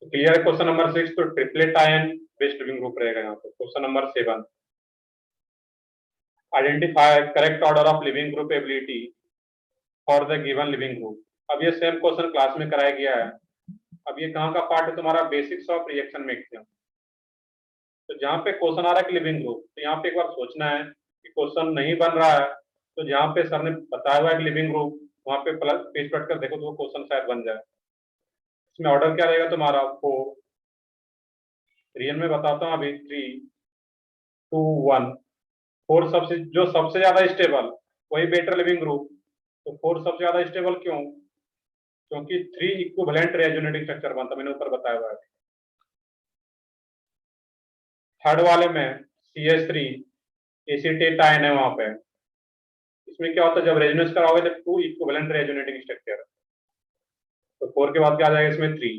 Clear है question number 6? तो triplet ion based leaving group रहेगा यहाँ पे। Question number 7, identify correct order of leaving group ability for the given leaving group. अब ये same question class में कराया गया है। अब ये कहाँ का पार्ट है तुम्हारा? Basics of reaction maximum. तो जहाँ पे क्वेश्चन आ रहा है कि लिविंग ग्रुप, तो यहाँ पे एक बार सोचना है कि क्वेश्चन नहीं बन रहा है, तो जहाँ पे सर ने बताया हुआ है कि लिविंग ग्रुप, वहाँ पे प्लस पेज पलट कर देखो तो वो क्वेश्चन शायद बन जाए। इसमें ऑर्डर क्या रहेगा तुम्हारा? 4, रियल में बताता हूँ अभी, 3, 2, 1। 4 सबसे जो सबसे ज्यादा स्टेबल वही बेटर लिविंग ग्रुप। तो 4 सबसे ज्यादा स्टेबल क्यों? क्योंकि 3 इक्विवेलेंट रेजोनेटिंग स्ट्रक्चर बनता, मैंने ऊपर बताया हुआ है। थर्ड वाले में CH3 एसीटेट आयन है वहां पे। इसमें क्या होता है जब रेजोनेंस कराओगे तो 2 इक्विवेलेंट रेजोनेटिंग स्ट्रक्चर। तो 4 के बाद क्या आ जाएगा इसमें? 3।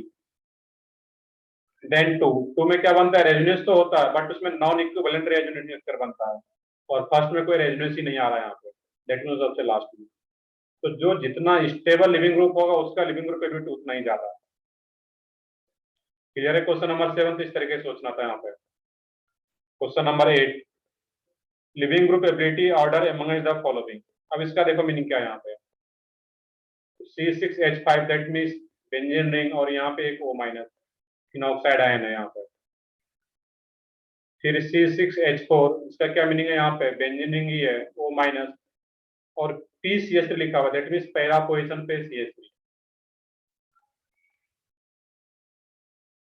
देन 2 में क्या बनता है? रेजोनेंस तो होता है बट उसमें नॉन इक्विवेलेंट रेजोनेटिंग स्ट्रक्चर बनता है, और फर्स्ट में कोई रेजोनेंस ही नहीं आ रहा है यहाँ पे, दैट मींस सबसे लास्ट में। तो जो जितना स्टेबल लिविंग ग्रुप होगा उसका लिविंग ग्रुप एबिलिटी उतना ही ज्यादा। क्लियर है क्वेश्चन नंबर 7? तो इस तरीके से सोचना था यहाँ पे। Question number 8, leaving group ability order among the following. अब इसका देखो मीनिंग क्या है यहाँ पे। C6H5 that means benzene ring, और यहाँ पे एक O- फिनॉक्साइड आयन है यहाँ पे। फिर C6H4, इसका क्या मीनिंग है? यहाँ पे बेंजीन रिंग ही है, O-, और PCH3 लिखा हुआ, दैट मींस पहला पोजीशन पे CH3,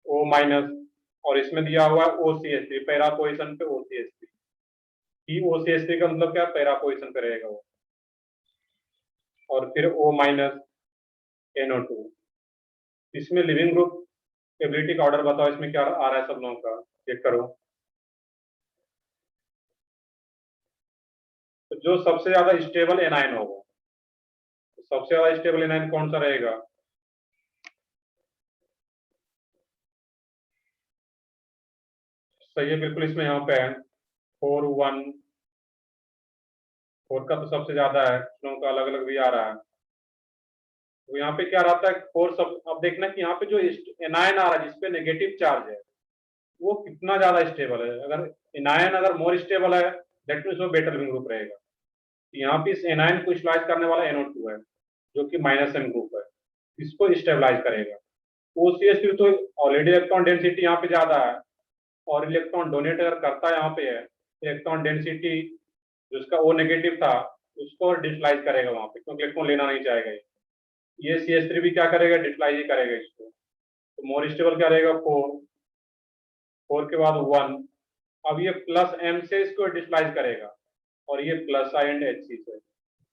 O-, और इसमें दिया हुआ है OCH3, पहला पोजीशन पे OCH3। OCH3 का मतलब क्या? पहला पोजीशन पे रहेगा वो। और फिर O-, NO2। इसमें लिविंग ग्रुप एबिलिटी का ऑर्डर बताओ, इसमें क्या आ रहा है सब लोगों का, चेक करो। तो जो सबसे ज्यादा स्टेबल एनायन होगा, तो सबसे ज्यादा स्टेबल एनायन कौन सा रहेगा? सही है बिल्कुल, इसमें यहाँ पे है 4, 1। 4 का तो सबसे ज्यादा है, लोगों का अलग अलग भी आ रहा है। तो यहाँ पे क्या रहता है? 4 सब। अब देखना कि यहाँ पे जो एनायन आ रहा है जिसपे नेगेटिव चार्ज है वो कितना ज्यादा स्टेबल है। अगर एनायन अगर मोर स्टेबल है दैट मींस वो बेटर लिविंग ग्रुप रहेगा। यहाँ पे इस एनायन को स्टेबलाइज करने वाला NO2 है जो कि -M ग्रुप है, इसको स्टेबलाइज करेगा। OCH3 तो ऑलरेडी इलेक्ट्रॉन डेंसिटी यहाँ पे ज्यादा है, और इलेक्ट्रॉन डोनेट अगर करता है यहाँ पे है, इलेक्ट्रॉन डेंसिटी जो उसका O- था उसको डिस्टलाइज करेगा वहां पे, क्योंकि इलेक्ट्रॉन लेना नहीं चाहेगा। ये CH3 भी क्या करेगा? डिस्टलाइज ही करेगा इसको। तो मोर स्टेबल क्या रहेगा? 4 के बाद 1। अब ये +M से इसको डिस्टलाइज करेगा, और ये प्लस आई एंड HC से।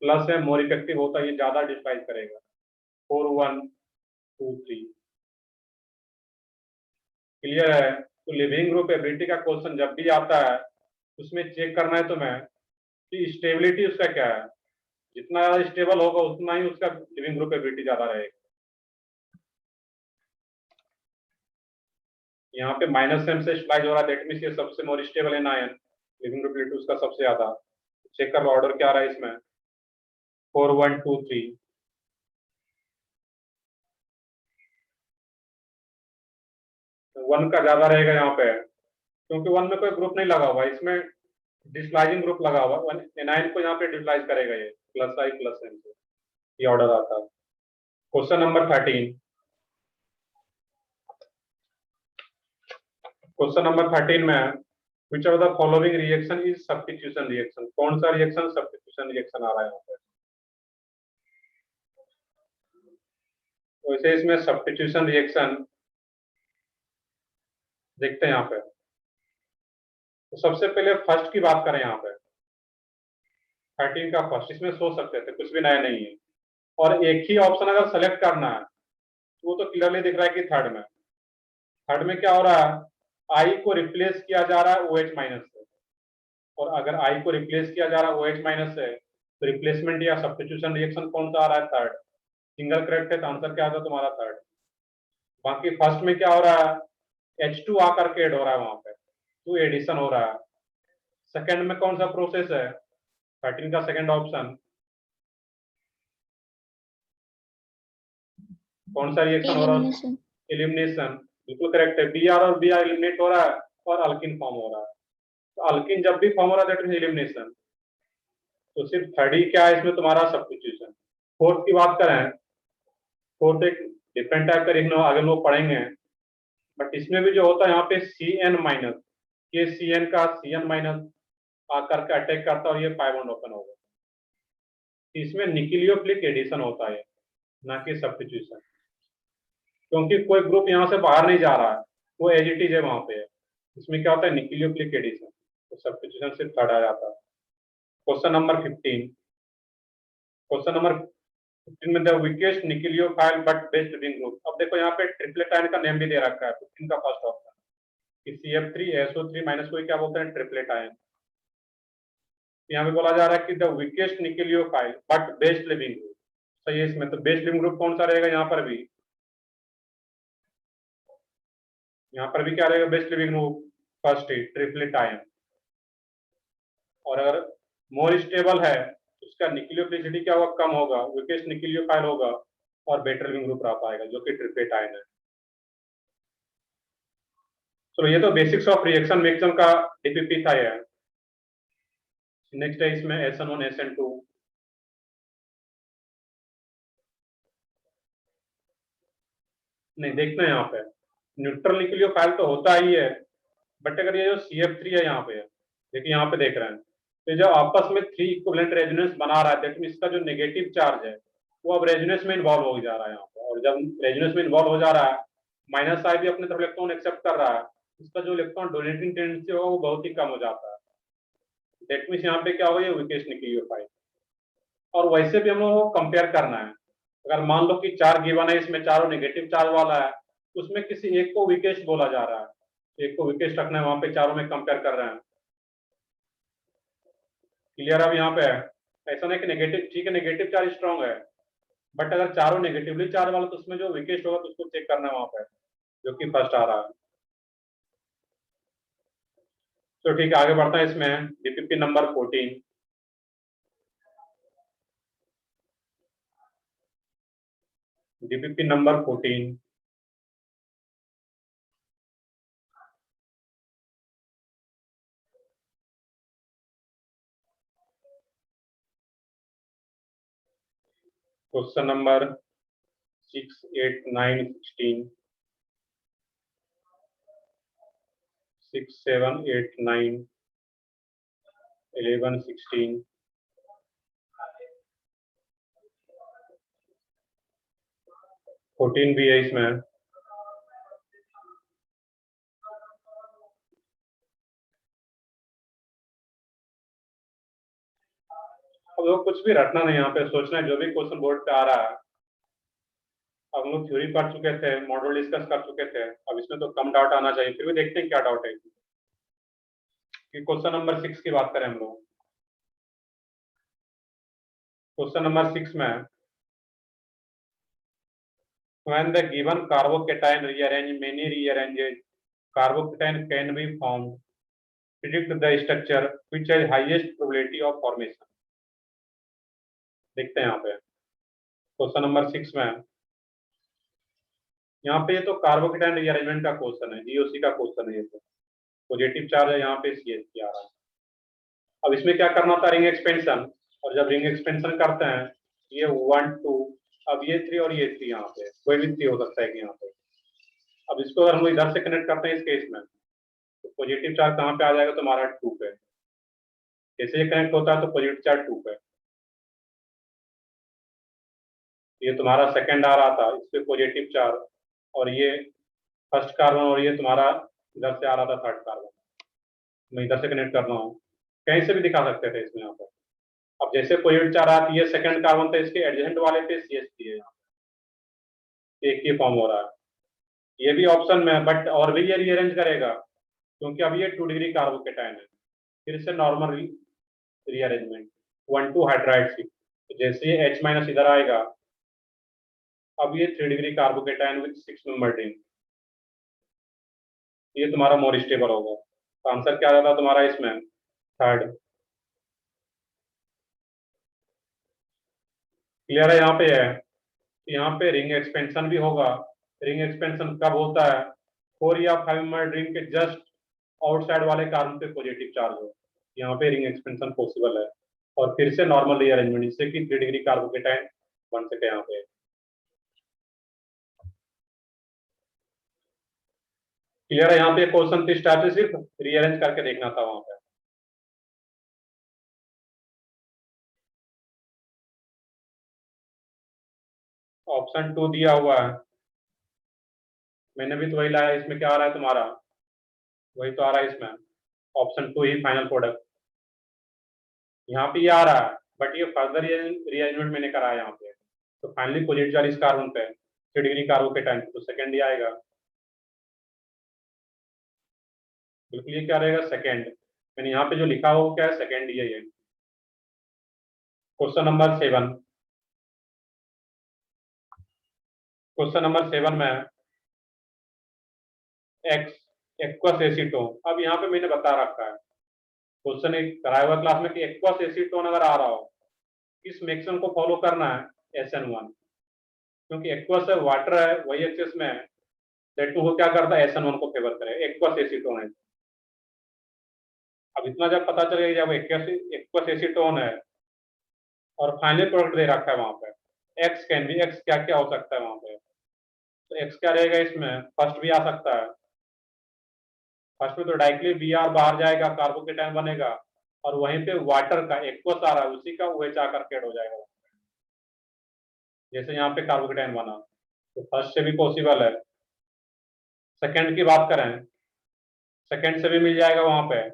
प्लस है मोर इफेक्टिव होता है, ये ज्यादा डिस्टलाइज करेगा। 4, 1, 2, 3। क्लियर है? तो लिविंग ग्रुप एबिलिटी का क्वेश्चन जब भी आता है उसमें चेक करना है तुम्हें कि स्टेबिलिटी उसका क्या है। जितना ज्यादा स्टेबल होगा उतना ही उसका लिविंग ग्रुप एबिलिटी ज्यादा रहेगा। यहाँ पे -M से स्लाइड हो रहा है, दैट मींस ये सबसे मोर स्टेबल है नायन, लिविंग ग्रुप एबिलिटी उसका सबसे ज्यादा। चेक कर लो ऑर्डर क्या आ रहा है इसमें। 4, 1, 2, 3। 1 का ज्यादा रहेगा यहाँ पे, क्योंकि 1 में कोई ग्रुप नहीं लगा हुआ, इसमें डिस्लाइजिंग ग्रुप लगा हुआ। एनाइन को यहाँ पे डिस्लाइज करेगा ये, +I+M से। ये ऑर्डर आता है। Question number 13। क्वेश्चन नंबर 13 में which of the following reaction is substitution reaction. कौन सा रिएक्शन सब्स्टिट्यूशन रिएक्शन आ रहा है यहाँ पे? वैसे इसमें सब्स्टिट्यूशन रिएक्शन देखते हैं यहाँ पे। तो सबसे पहले फर्स्ट की बात करें यहाँ पे, 13 का फर्स्ट, इसमें सोच सकते थे, कुछ भी नया नहीं है। और एक ही ऑप्शन अगर सेलेक्ट करना है तो वो तो क्लियरली दिख रहा है कि थर्ड में क्या हो रहा है? आई को रिप्लेस किया जा रहा है OH- से, और अगर आई को रिप्लेस किया जा रहा है OH- से तो रिप्लेसमेंट या सब्स्टिट्यूशन रिएक्शन कौन सा आ रहा है? थर्ड। सिंगल करेक्ट है तो आंसर क्या आता तुम्हारा? थर्ड। बाकी फर्स्ट में क्या हो रहा है? H2 आकर के ऐड हो रहा है वहां पे, तो एडिशन हो रहा है। सेकंड में कौन सा प्रोसेस है? 13 का सेकंड ऑप्शन कौन सा रिएक्शन हो रहा है? एलिमिनेशन। एलिमिनेशन। बिल्कुल करेक्ट है, बी आर और बी आर एलिमिनेट हो रहा है और अल्किन फॉर्म हो रहा है। तो अल्किन जब भी फॉर्म हो रहा है दैट मीन एलिमिनेशन। तो सिर्फ थर्ड ही क्या है इसमें तुम्हारा सब्स्टिट्यूशन। फोर्थ की बात करें, फोर्थ एक डिफरेंट टाइप का रिंग आगे हम लोग पढ़ेंगे, बट इसमें भी जो होता है यहाँ पे सी एन माइनस, ये सी एन का सी एन माइनस आकर के अटैक करता है और ये पाई बॉन्ड ओपन होगा। इसमें निक्लियोफिलिक एडिशन होता है, ना कि सब्स्टिट्यूशन, क्योंकि कोई ग्रुप यहाँ से बाहर नहीं जा रहा है, वो एज इट इज है वहां पे है। इसमें क्या होता है निक्लियोफिलिक एडिशन, तो सब्स्टिट्यूशन सिर्फ थर्ड आ जाता है। क्वेश्चन नंबर 15, क्वेश्चन नंबर 15 में the weakest nucleophile but best ring group. अब देखो यहाँ पे ट्रिपलेट आयन का नेम भी दे रखा है 15 का फर्स्ट ऑप्शन कि CF3 SO3 माइनस को क्या बोलते हैं ट्रिपलेट आयन। यहाँ पे बोला जा रहा है कि the weakest nucleophile but best leaving group, सही है इसमें। तो बेस्ट लिविंग ग्रुप कौन सा रहेगा यहाँ पर भी, यहाँ पर भी क्या रहेगा बेस्ट लिविंग ग्रुप, फर्स्ट ही ट्रिपलेट आयन। और अगर मोर स्टेबल है तो उसका न्यूक्लियोफिलिसिटी क्या होगा, कम होगा, वीकेस्ट न्यूक्लियोफाइल होगा और बेटर लिविंग ग्रुप रह पाएगा जो कि ट्रिपलेट आयन है। चलो ये तो बेसिक्स ऑफ रिएक्शन मैक्सिमम का डीपीपी था यार। नेक्स्ट है इसमें SN1 SN2। नहीं देखना है यहाँ पे न्यूट्रल न्यूक्लियोफाइल तो होता ही है, बट अगर ये जो CF3 है यहाँ पे, देखिए यहाँ पे देख रहे हैं, तो जब आपस में 3 इक्विवेलेंट रेजोनेंस बना रहा है दैट मीन इसका जो नेगेटिव चार्ज है वो अब रेजोनेंस में इन्वॉल्व हो जा रहा है यहाँ पे। और जब रेजोनेंस में इन्वॉल्व हो जा रहा है, माइनस आई भी अपने तरफ इलेक्ट्रॉन एक्सेप्ट कर रहा है, इसका जो इलेक्ट्रॉन डोनेटिंग टेंडेंसी होगा वो बहुत ही कम हो जाता है। दैट मीन यहाँ पे क्या होगा, ये वीकेस्ट न्यूक्लियोफाइल। और वैसे भी हम लोगों को कंपेयर करना है, अगर मान लो कि 4 गिवन है, इसमें चारों नेगेटिव चार्ज वाला है, तो उसमें किसी एक को वीकेस्ट बोला जा रहा है, एक को वीकेस्ट रखना है, वहां पे चारों में कंपेयर कर रहे हैं। क्लियर अब यहाँ पे है, ऐसा नहीं कि नेगेटिव, ठीक है नेगेटिव चार्ज स्ट्रॉन्ग है, बट अगर चारों नेगेटिवली चार्ज वाला तो उसमें जो वीकेस्ट होगा तो उसको चेक करना है वहां पे, जो कि फर्स्ट आ रहा है। तो ठीक है आगे बढ़ता है, इसमें DPP number 14। DPP number 14, question number 6, 8, 9, 16, 6, 7, 8, 9, 11, 16, 14 भी है इसमें। अब लोग कुछ भी रटना नहीं, यहाँ पे सोचना है जो भी क्वेश्चन बोर्ड पे आ रहा है। अब हम लोग थ्योरी पढ़ चुके थे, मॉडल डिस्कस कर चुके थे, अब इसमें तो कम डाउट आना चाहिए, फिर भी देखते हैं क्या डाउट है। कि क्वेश्चन नंबर 6 की बात करें हम लोग, क्वेश्चन नंबर 6 में when the given carbocation rearrange many rearranged carbocation can be formed, predict the structure which has highest probability of formation। देखते हैं यहाँ पे क्वेश्चन नंबर 6 में, यहाँ पे ये तो कार्बोकेटाइन रीअरेंजमेंट का क्वेश्चन है, जीओसी का क्वेश्चन है, ये तो पॉजिटिव चार्ज है यहाँ पे CH3 आ रहा है। अब इसमें क्या करना था, रिंग एक्सपेंशन, और जब रिंग एक्सपेंशन करते हैं ये 1 2, अब ये 3 और ये 3, यहाँ पे कोई भी 3 हो सकता है कि यहाँ पे। अब इसको अगर हम लोग इधर से कनेक्ट करते हैं इस केस में, तो पॉजिटिव चार्ज कहाँ पे आ जाएगा तुम्हारा 2 पे, जैसे ये कनेक्ट होता है तो पॉजिटिव चार्ज 2 पे, ये तुम्हारा सेकंड आ रहा था इस पे पॉजिटिव चार्ज, और ये फर्स्ट कार्बन, और ये तुम्हारा इधर से आ रहा था थर्ड कार्बन। मैं इधर से कनेक्ट कर रहा हूँ, कहीं से भी दिखा सकते थे इसमें यहाँ पर। अब जैसे पॉजिटिव चार्ज आती है, सेकंड कार्बन था, इसके एडजेसेंट वाले पे CH3 है, यहाँ एक ही फॉर्म हो रहा है। ये भी ऑप्शन में है, बट और भी ये रीअरेंज करेगा, क्योंकि अब ये 2 डिग्री कार्बोकेटाइन है, फिर से नॉर्मल रीअरेंजमेंट 1 2 हाइड्राइड सी, तो जैसे ये H माइनस इधर आएगा, अब ये 3 degree carbocation with 6 member ring, ये तुम्हारा मोर स्टेबल होगा। तो आंसर क्या रहता तुम्हारा इसमें, थर्ड। क्लियर है यहाँ पे है, यहाँ पे रिंग एक्सपेंशन भी होगा। रिंग एक्सपेंशन कब होता है, 4 या 5 mm रिंग के जस्ट आउटसाइड वाले कार्बन पे पॉजिटिव चार्ज हो, यहाँ पे रिंग एक्सपेंशन पॉसिबल है। और फिर से नॉर्मल रीअरेंजमेंट, जिससे कि 3 डिग्री कार्बोकेटाइन बन सके यहाँ पे। क्लियर है? यहाँ पे क्वेश्चन इस टाइप से सिर्फ रीअरेंज करके देखना था वहां पे। ऑप्शन 2 दिया हुआ है, मैंने भी तो वही लाया। इसमें क्या आ रहा है तुम्हारा? वही तो आ रहा है इसमें, ऑप्शन 2 ही फाइनल प्रोडक्ट। यहाँ पे ये आ रहा है, बट ये फर्दर रीअरेंजमेंट मैंने करा है यहाँ पे। तो फाइनली पॉजिटिव चार्ज इस कार्बन पे 3 डिग्री कार्बोकेटाइन, तो सेकंड ही आएगा। बिल्कुल, ये क्या रहेगा? सेकंड। मैंने यहाँ पे जो लिखा हो क्या है? सेकंड ही है ये। Question number 7। क्वेश्चन नंबर 7 में एक्स एक्वस एसीटोन। अब यहाँ पे मैंने बता रखा है, क्वेश्चन एक कराया हुआ क्लास में कि एक्वस एसीटोन अगर आ रहा हो, किस मिक्सन को फॉलो करना है? SN1। क्योंकि एक्वस है, वाटर है, वही एक्सेस में है, दैट टू वो क्या करता है? SN1 को फेवर करे, एक्वस एसीटोन है। अब इतना जब पता चलेगा जब एक्वस एसीटोन है और फाइनल प्रोडक्ट दे रखा है वहां पे, एक्स कैन भी, एक्स क्या क्या हो सकता है वहां पे? तो एक्स क्या रहेगा इसमें? फर्स्ट भी आ सकता है। फर्स्ट में तो डायरेक्टली Br बाहर जाएगा, कार्बोकेटाइन बनेगा, और वहीं पे वाटर का एक्वस आ रहा है, उसी का OH आकर कैड हो जाएगा, जैसे यहाँ पे कार्बोकेटाइन बना। तो फर्स्ट से भी पॉसिबल है। सेकंड की बात करें, सेकंड से भी मिल जाएगा वहां पे।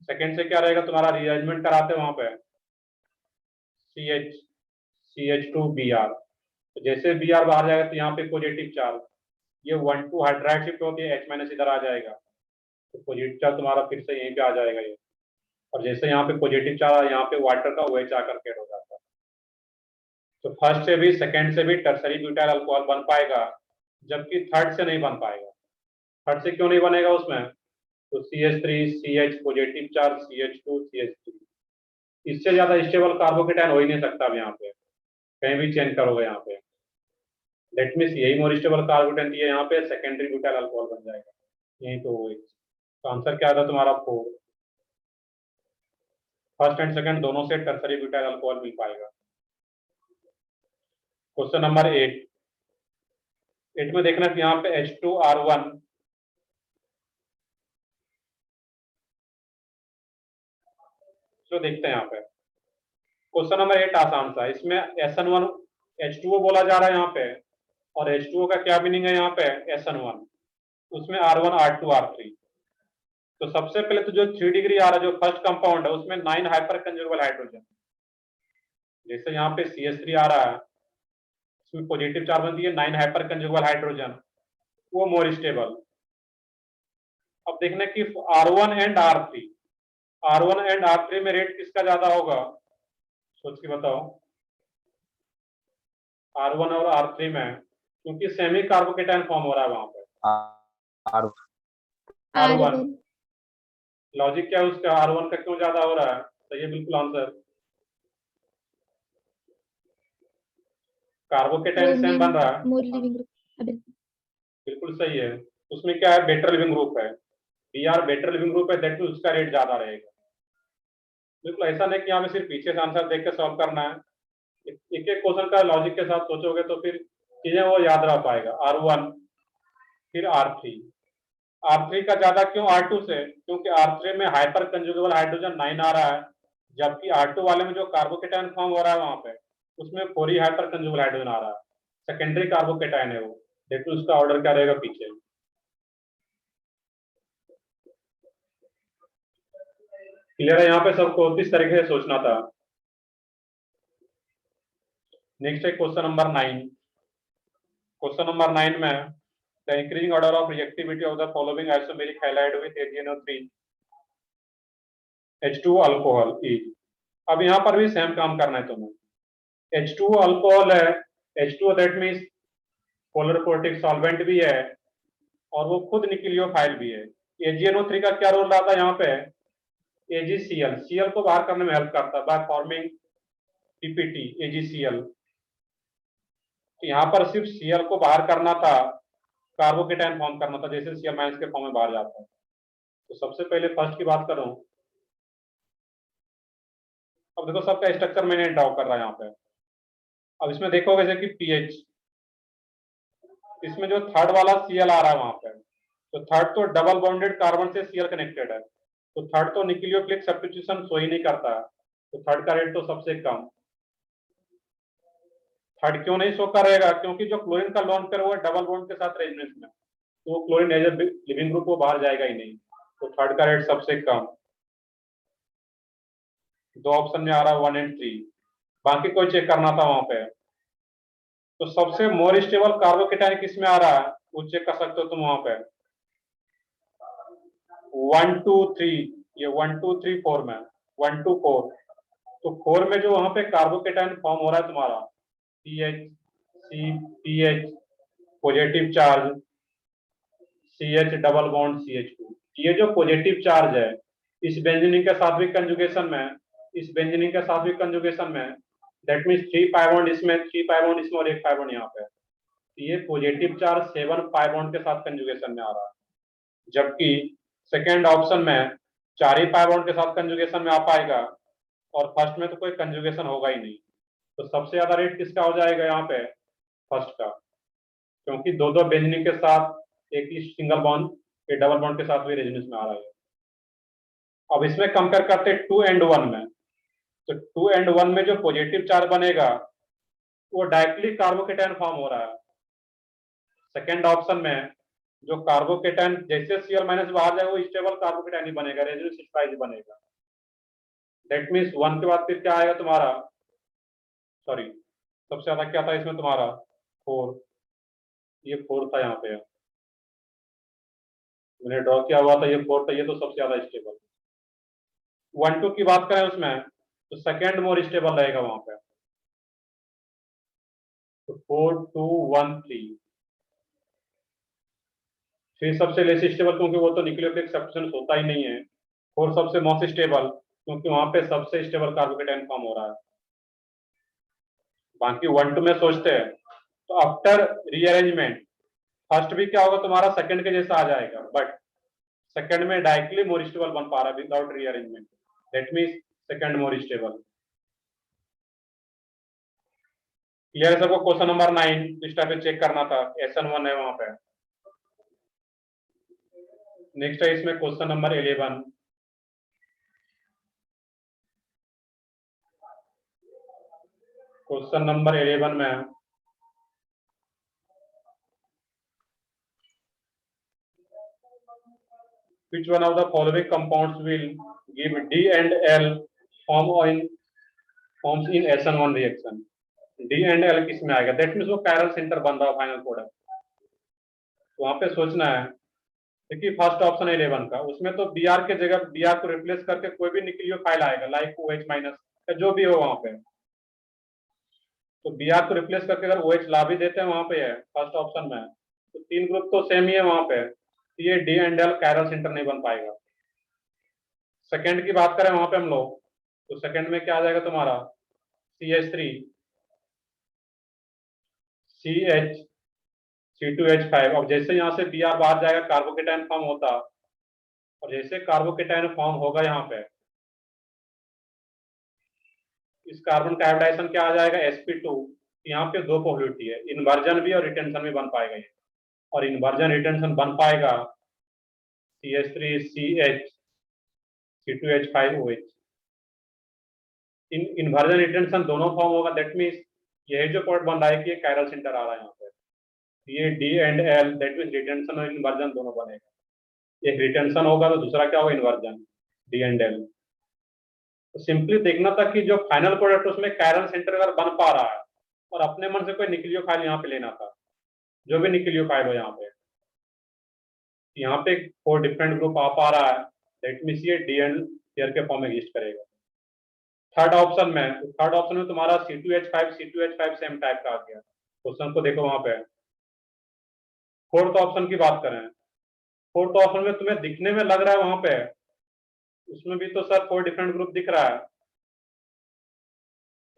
सेकंड से क्या रहेगा तुम्हारा? रीअरेंजमेंट कराते हैं वहां पे, CH2Br। तो जैसे Br बाहर जाएगा तो यहाँ पे पॉजिटिव चार्ज, ये 1,2 हाइड्राइड शिफ्ट होती है, H- इधर आ जाएगा, तो पॉजिटिव चार्ज तुम्हारा फिर से यहीं पे आ जाएगा ये। और जैसे यहाँ पे पॉजिटिव चार्ज, यहाँ पे वाटर का OH आकर कैड हो जाता है। तो फर्स्ट से भी सेकंड से भी टर्सरी ब्यूटाइल अल्कोहल बन पाएगा, जबकि थर्ड से नहीं बन पाएगा। थर्ड से क्यों नहीं बनेगा उसमें? तो CH3 CH positive charge, CH2 CH3, इससे ज्यादा स्टेबल कार्बोकेटाइन हो ही नहीं सकता। अब यहाँ पे कहीं भी चेंज करोगे यहाँ पे, लेट मीन्स यही मोर स्टेबल कार्बोकेटाइन दिया, यहाँ पे सेकेंडरी ब्यूटाइल अल्कोहल बन जाएगा यही। तो OH, तो आंसर क्या था तुम्हारा? 4। फर्स्ट एंड सेकंड दोनों से टर्सरी ब्यूटाइल अल्कोहल मिल पाएगा। Question number 8। 8 में देखना कि यहाँ पे H2R1, जो देखते हैं यहाँ पे क्वेश्चन नंबर 8 आसान सा। इसमें SN1 H2O बोला जा रहा है यहाँ पे, और H2O का क्या मीनिंग है यहाँ पे? SN1, उसमें R1 R2 R3। तो सबसे पहले तो जो 3 डिग्री आ रहा है, जो फर्स्ट कंपाउंड है, उसमें 9 हाइपर कंजुगेबल हाइड्रोजन। जैसे यहाँ पे CH3 आ रहा है, इसमें पॉजिटिव चार्ज बनती है 9 हाइपर कंजुगेबल हाइड्रोजन, वो मोर स्टेबल। अब देखना कि R1 and R3, R1 and R3 में रेट किसका ज्यादा होगा? सोच के बताओ। R1 और R3 में, क्योंकि सेमी कार्बोकेटाइन फॉर्म हो रहा है वहां पे। R1 लॉजिक क्या है उसका? R1 का क्यों ज्यादा हो रहा है? सही है बिल्कुल आंसर। कार्बोकेटाइन सेम बन रहा है, बिल्कुल सही है। उसमें क्या है? बेटर लिविंग ग्रुप है, Br बेटर लिविंग ग्रुप है, दैट मींस उसका रेट ज्यादा रहेगा। बिल्कुल ऐसा नहीं कि यहाँ पे सिर्फ पीछे से आंसर देख के सॉल्व करना है, एक एक क्वेश्चन का लॉजिक के साथ सोचोगे तो फिर चीजें वो याद रह पाएगा। R1 फिर R3, R3 का ज्यादा क्यों R2 से? क्योंकि R3 में हाइपर कंजुगेबल हाइड्रोजन 9 आ रहा है, जबकि R2 वाले में जो कार्बोकेटाइन फॉर्म हो रहा है वहां पे, उसमें 4 ही हाइपर कंजुगेबल हाइड्रोजन आ रहा है, सेकेंडरी कार्बोकेटाइन है वो, देखो उसका ऑर्डर क्या रहेगा पीछे। क्लियर है? यहाँ पे सबको इस तरीके से सोचना था। नेक्स्ट है क्वेश्चन नंबर 9। क्वेश्चन नंबर 9 में the increasing order of reactivity of the following isomeric halide with AgNO3 H2O alcohol is. अब यहाँ पर भी सेम काम करना है तुम्हें। H2O अल्कोहल है, H2O that means polar protic solvent भी है, और वो खुद निक्लियोफाइल भी है। AgNO3 का क्या रोल रहा था यहाँ पे? AgCl, Cl को बाहर करने में हेल्प करता है बाय फॉर्मिंग PPT AgCl। तो यहाँ पर सिर्फ Cl को बाहर करना था, कार्बोकेटाइन फॉर्म करना था, जैसे Cl माइनस के फॉर्म में बाहर जाता है। तो सबसे पहले फर्स्ट की बात करूं, अब देखो सबका स्ट्रक्चर मैंने ड्रॉ कर रहा है यहाँ पे। अब इसमें देखोगे जैसे कि पीएच, इसमें जो थर्ड वाला Cl आ रहा है वहां पे, तो थर्ड तो डबल बॉन्डेड कार्बन से Cl कनेक्टेड है, तो थर्ड तो न्यूक्लियोफिलिक सब्स्टिट्यूशन शो ही नहीं करता है, तो थर्ड का रेट तो सबसे कम। थर्ड क्यों नहीं शो करेगा, क्योंकि जो क्लोरीन का लोन पेयर हुआ डबल बॉन्ड के साथ रेजोनेंस में, तो chlorine as a leaving group वो बाहर जाएगा ही नहीं, तो थर्ड का रेट सबसे कम। दो ऑप्शन में आ रहा है 1 और 3, बाकी कोई चेक करना था वहां पे। तो सबसे मोर स्टेबल कार्बोकेटाइन किस में आ रहा है वो चेक कर सकते हो तुम वहां पे। 1 2 3, ये 1 2 3 4 में 1 2 4, तो 4 में जो वहां पे कार्बोकेटाइन फॉर्म हो रहा है तुम्हारा CH C PH positive charge CH double bond CH2, ये जो पॉजिटिव चार्ज है इस बेंजीन के सात्विक कंजुगेशन में, इस बेंजीन के सात्विक कंजुगेशन में, दैट मींस 3 पाई बॉन्ड इसमें, 3 पाई बॉन्ड इसमें और 1 पाई बॉन्ड यहाँ पे, तो ये पॉजिटिव चार्ज 7 पाई बॉन्ड के साथ कंजुगेशन में आ रहा है, जबकि सेकेंड ऑप्शन में 4 ही पाई बॉन्ड के साथ कंजुगेशन में आ पाएगा, और फर्स्ट में तो कोई कंजुगेशन होगा ही नहीं, तो सबसे ज्यादा रेट किसका हो जाएगा यहाँ पे, फर्स्ट का, क्योंकि दो दो बेंजीन के साथ एक ही सिंगल बॉन्ड ये डबल बॉन्ड के साथ भी रेजोनेंस में आ रहा है। अब इसमें कंपेयर करते हैं 2 और 1 में, तो 2 और 1 में जो पॉजिटिव चार्ज बनेगा वो डायरेक्टली कार्बोकेटाइन फॉर्म हो रहा है। सेकेंड ऑप्शन में जो कार्बोकेटाइन जैसे Cl माइनस बाहर जाएगा वो स्टेबल कार्बोकेटाइन ही बनेगा, रेजोनेंस स्ट्राइज बनेगा। दैट मींस 1 के बाद फिर क्या आएगा तुम्हारा, सॉरी सबसे ज्यादा क्या था इसमें तुम्हारा 4, ये 4 था यहाँ पे मैंने ड्रॉ किया हुआ था, ये 4 था, ये तो सबसे ज्यादा स्टेबल। 1 2 की बात करें उसमें तो सेकेंड मोर स्टेबल रहेगा वहां पे, तो 4 2 1 3, फिर सबसे लेस स्टेबल क्योंकि वो तो न्यूक्लियोफिलिक सब्स्टिट्यूशन होता ही नहीं है, 4 सबसे मोस्ट स्टेबल क्योंकि वहां पे सबसे स्टेबल कार्बोकेटाइन फॉर्म हो रहा है। बाकी 1 2 में सोचते हैं, तो आफ्टर रीअरेंजमेंट फर्स्ट भी क्या होगा तुम्हारा सेकंड के जैसा आ जाएगा, बट सेकंड में डायरेक्टली मोर स्टेबल बन पा रहा है without rearrangement, that means second more stable. Clear है सबको, क्वेश्चन नंबर 9 इस टाइप पे चेक करना था, SN1 है वहां पे। नेक्स्ट है इसमें क्वेश्चन नंबर 11, क्वेश्चन नंबर 11 में which one of the following compounds will give D and L forms in SN1 reaction, D and L किस में आएगा, दैट मींस वो कायरल सेंटर बन रहा है फाइनल प्रोडक्ट, तो वहां पे सोचना है। देखिए फर्स्ट ऑप्शन है 11 का, उसमें तो Br के जगह Br को रिप्लेस करके कोई भी न्यूक्लियोफाइल आएगा लाइक OH माइनस या जो भी हो वहां पे, तो Br को रिप्लेस करके अगर OH ला भी देते हैं वहां पे है फर्स्ट ऑप्शन में, तो 3 ग्रुप तो सेम ही है वहां पे, तो ये D and L chiral centre नहीं बन पाएगा। सेकंड की बात करें वहां पे हम लोग, तो सेकंड में क्या आ जाएगा तुम्हारा CH3 CH C2H5, अब जैसे यहाँ से Br बाहर जाएगा कार्बोकेटाइन फॉर्म होता, और जैसे कार्बोकेटाइन फॉर्म होगा यहाँ पे इस कार्बन का हाइब्रिडाइजेशन क्या आ जाएगा sp2, यहाँ पे दो पॉसिबिलिटी है, इन्वर्जन भी और रिटेंशन भी बन पाएगा ये, और इन्वर्जन रिटेंशन बन पाएगा CH3 CH C2H5OH, inversion retention दोनों फॉर्म होगा, दैट मींस यही जो पॉइंट बन रहा है कि ये कायरल सेंटर आ रहा है यहाँ पे, ये D and L that means retention और इन्वर्जन दोनों बनेगा, एक रिटेंशन होगा तो दूसरा क्या होगा इन्वर्जन, D एंड L। तो सिंपली देखना था कि जो फाइनल प्रोडक्ट उसमें कायरल सेंटर अगर बन पा रहा है, और अपने मन से कोई न्यूक्लियोफाइल यहाँ पे लेना था, जो भी न्यूक्लियोफाइल हो यहाँ पे 4 डिफरेंट ग्रुप आ पा रहा है, दैट मींस ये डी एंड पेयर के फॉर्म में एग्जिस्ट करेगा। थर्ड ऑप्शन में तुम्हारा C2H5 सेम टाइप का आ गया, क्वेश्चन को देखो वहां पे। फोर्थ ऑप्शन की बात करें, फोर्थ ऑप्शन में तुम्हें दिखने में लग रहा है वहां पे उसमें भी तो सर 4 डिफरेंट ग्रुप दिख रहा है,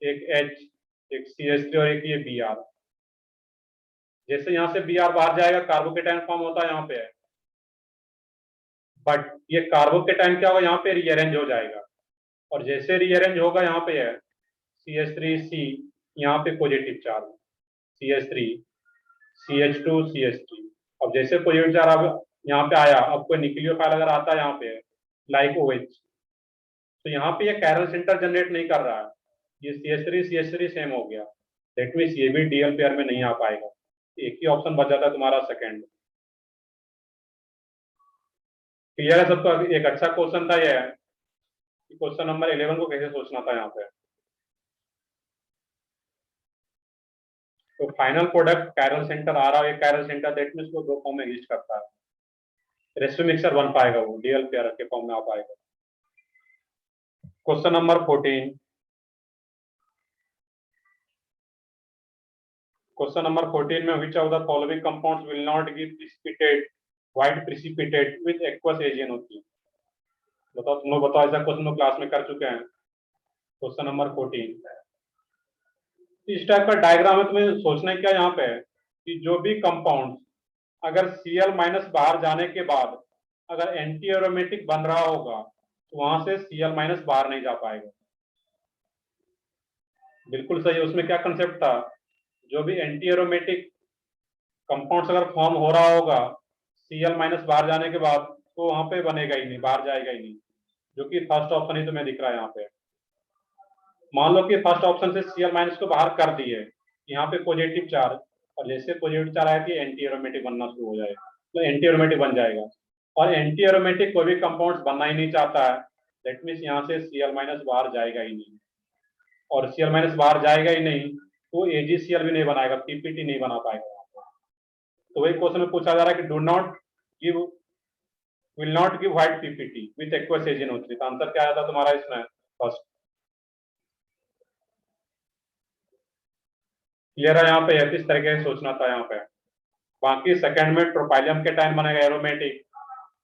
एक H एक CH3 और एक ये Br, जैसे यहाँ से Br बाहर जाएगा कार्बोकेटाइन फॉर्म होता है यहाँ पे है, बट ये कार्बोकेटाइन क्या होगा यहाँ पे रीअरेंज हो जाएगा, और जैसे रीअरेंज होगा यहाँ पे है CH3C, यहाँ पे positive charge CH3 CH2 CH3। अब जैसे पॉजिटिव चार्ज अब यहाँ पे आया, अब कोई न्यूक्लियोफाइल अगर आता है यहाँ पे लाइक OH, तो यहाँ पे ये कैरल सेंटर जनरेट नहीं कर रहा है, ये CH3 सेम हो गया, दैट मीन्स ये भी डीएल पेयर में नहीं आ पाएगा। एक ही ऑप्शन बच जाता है तुम्हारा सेकंड। क्लियर है सबको? एक अच्छा क्वेश्चन था ये, क्वेश्चन नंबर 11 को कैसे सोचना था यहाँ पे। तो फाइनल प्रोडक्ट कैरल सेंटर आ रहा है, कैरल सेंटर दैट मीन्स वो दो फॉर्म में एग्जिस्ट करता है, रेसिड्यू मिक्सर बन पाएगा, वो डीएल पेयर के फॉर्म में आ पाएगा। क्वेश्चन नंबर 14, क्वेश्चन नंबर 14 में which of the following compounds will not give precipitate white precipitate with aqueous AgNO3। बताओ, तुम लोग बताओ, ऐसा क्वेश्चन लोग क्लास में कर चुके हैं। क्वेश्चन नंबर 14, इस टाइप का डायग्राम है, तुम्हें सोचना है क्या यहाँ पे कि जो भी कंपाउंड अगर Cl माइनस बाहर जाने के बाद अगर एंटी एरोमेटिक बन रहा होगा तो वहां से Cl माइनस बाहर नहीं जा पाएगा। बिल्कुल सही है। उसमें क्या कंसेप्ट था, जो भी एंटी एरोमेटिक कंपाउंड्स अगर फॉर्म हो रहा होगा Cl माइनस बाहर जाने के बाद, तो वहां पे बनेगा ही नहीं, बाहर जाएगा ही नहीं, जो कि फर्स्ट ऑप्शन ही तुम्हें दिख रहा है यहाँ पे। मान लो कि फर्स्ट ऑप्शन से Cl माइनस को बाहर कर दिए, यहाँ पे पॉजिटिव चार्ज, और जैसे पॉजिटिव चार्ज आया कि एंटी एरोमेटिक बनना शुरू हो जाएगा, तो एंटी एरोमेटिक बन जाएगा, और एंटी एरोमेटिक कोई भी कंपाउंड बनना ही नहीं चाहता है, दैट मीन्स यहाँ से Cl माइनस बाहर जाएगा ही नहीं, और Cl माइनस बाहर जाएगा ही नहीं तो AgCl भी नहीं बनाएगा, पीपीटी नहीं बना पाएगा। तो वही क्वेश्चन में पूछा जा रहा है कि do not give will not give white PPT with aqueous AgNO3। तो आंसर क्या आया था तुम्हारा इसमें फर्स्ट। क्लियर है? यहाँ पे किस तरीके से सोचना था यहाँ पे। बाकी सेकंड में ट्रोपाइलियम केटाइन बनेगा एरोमेटिक,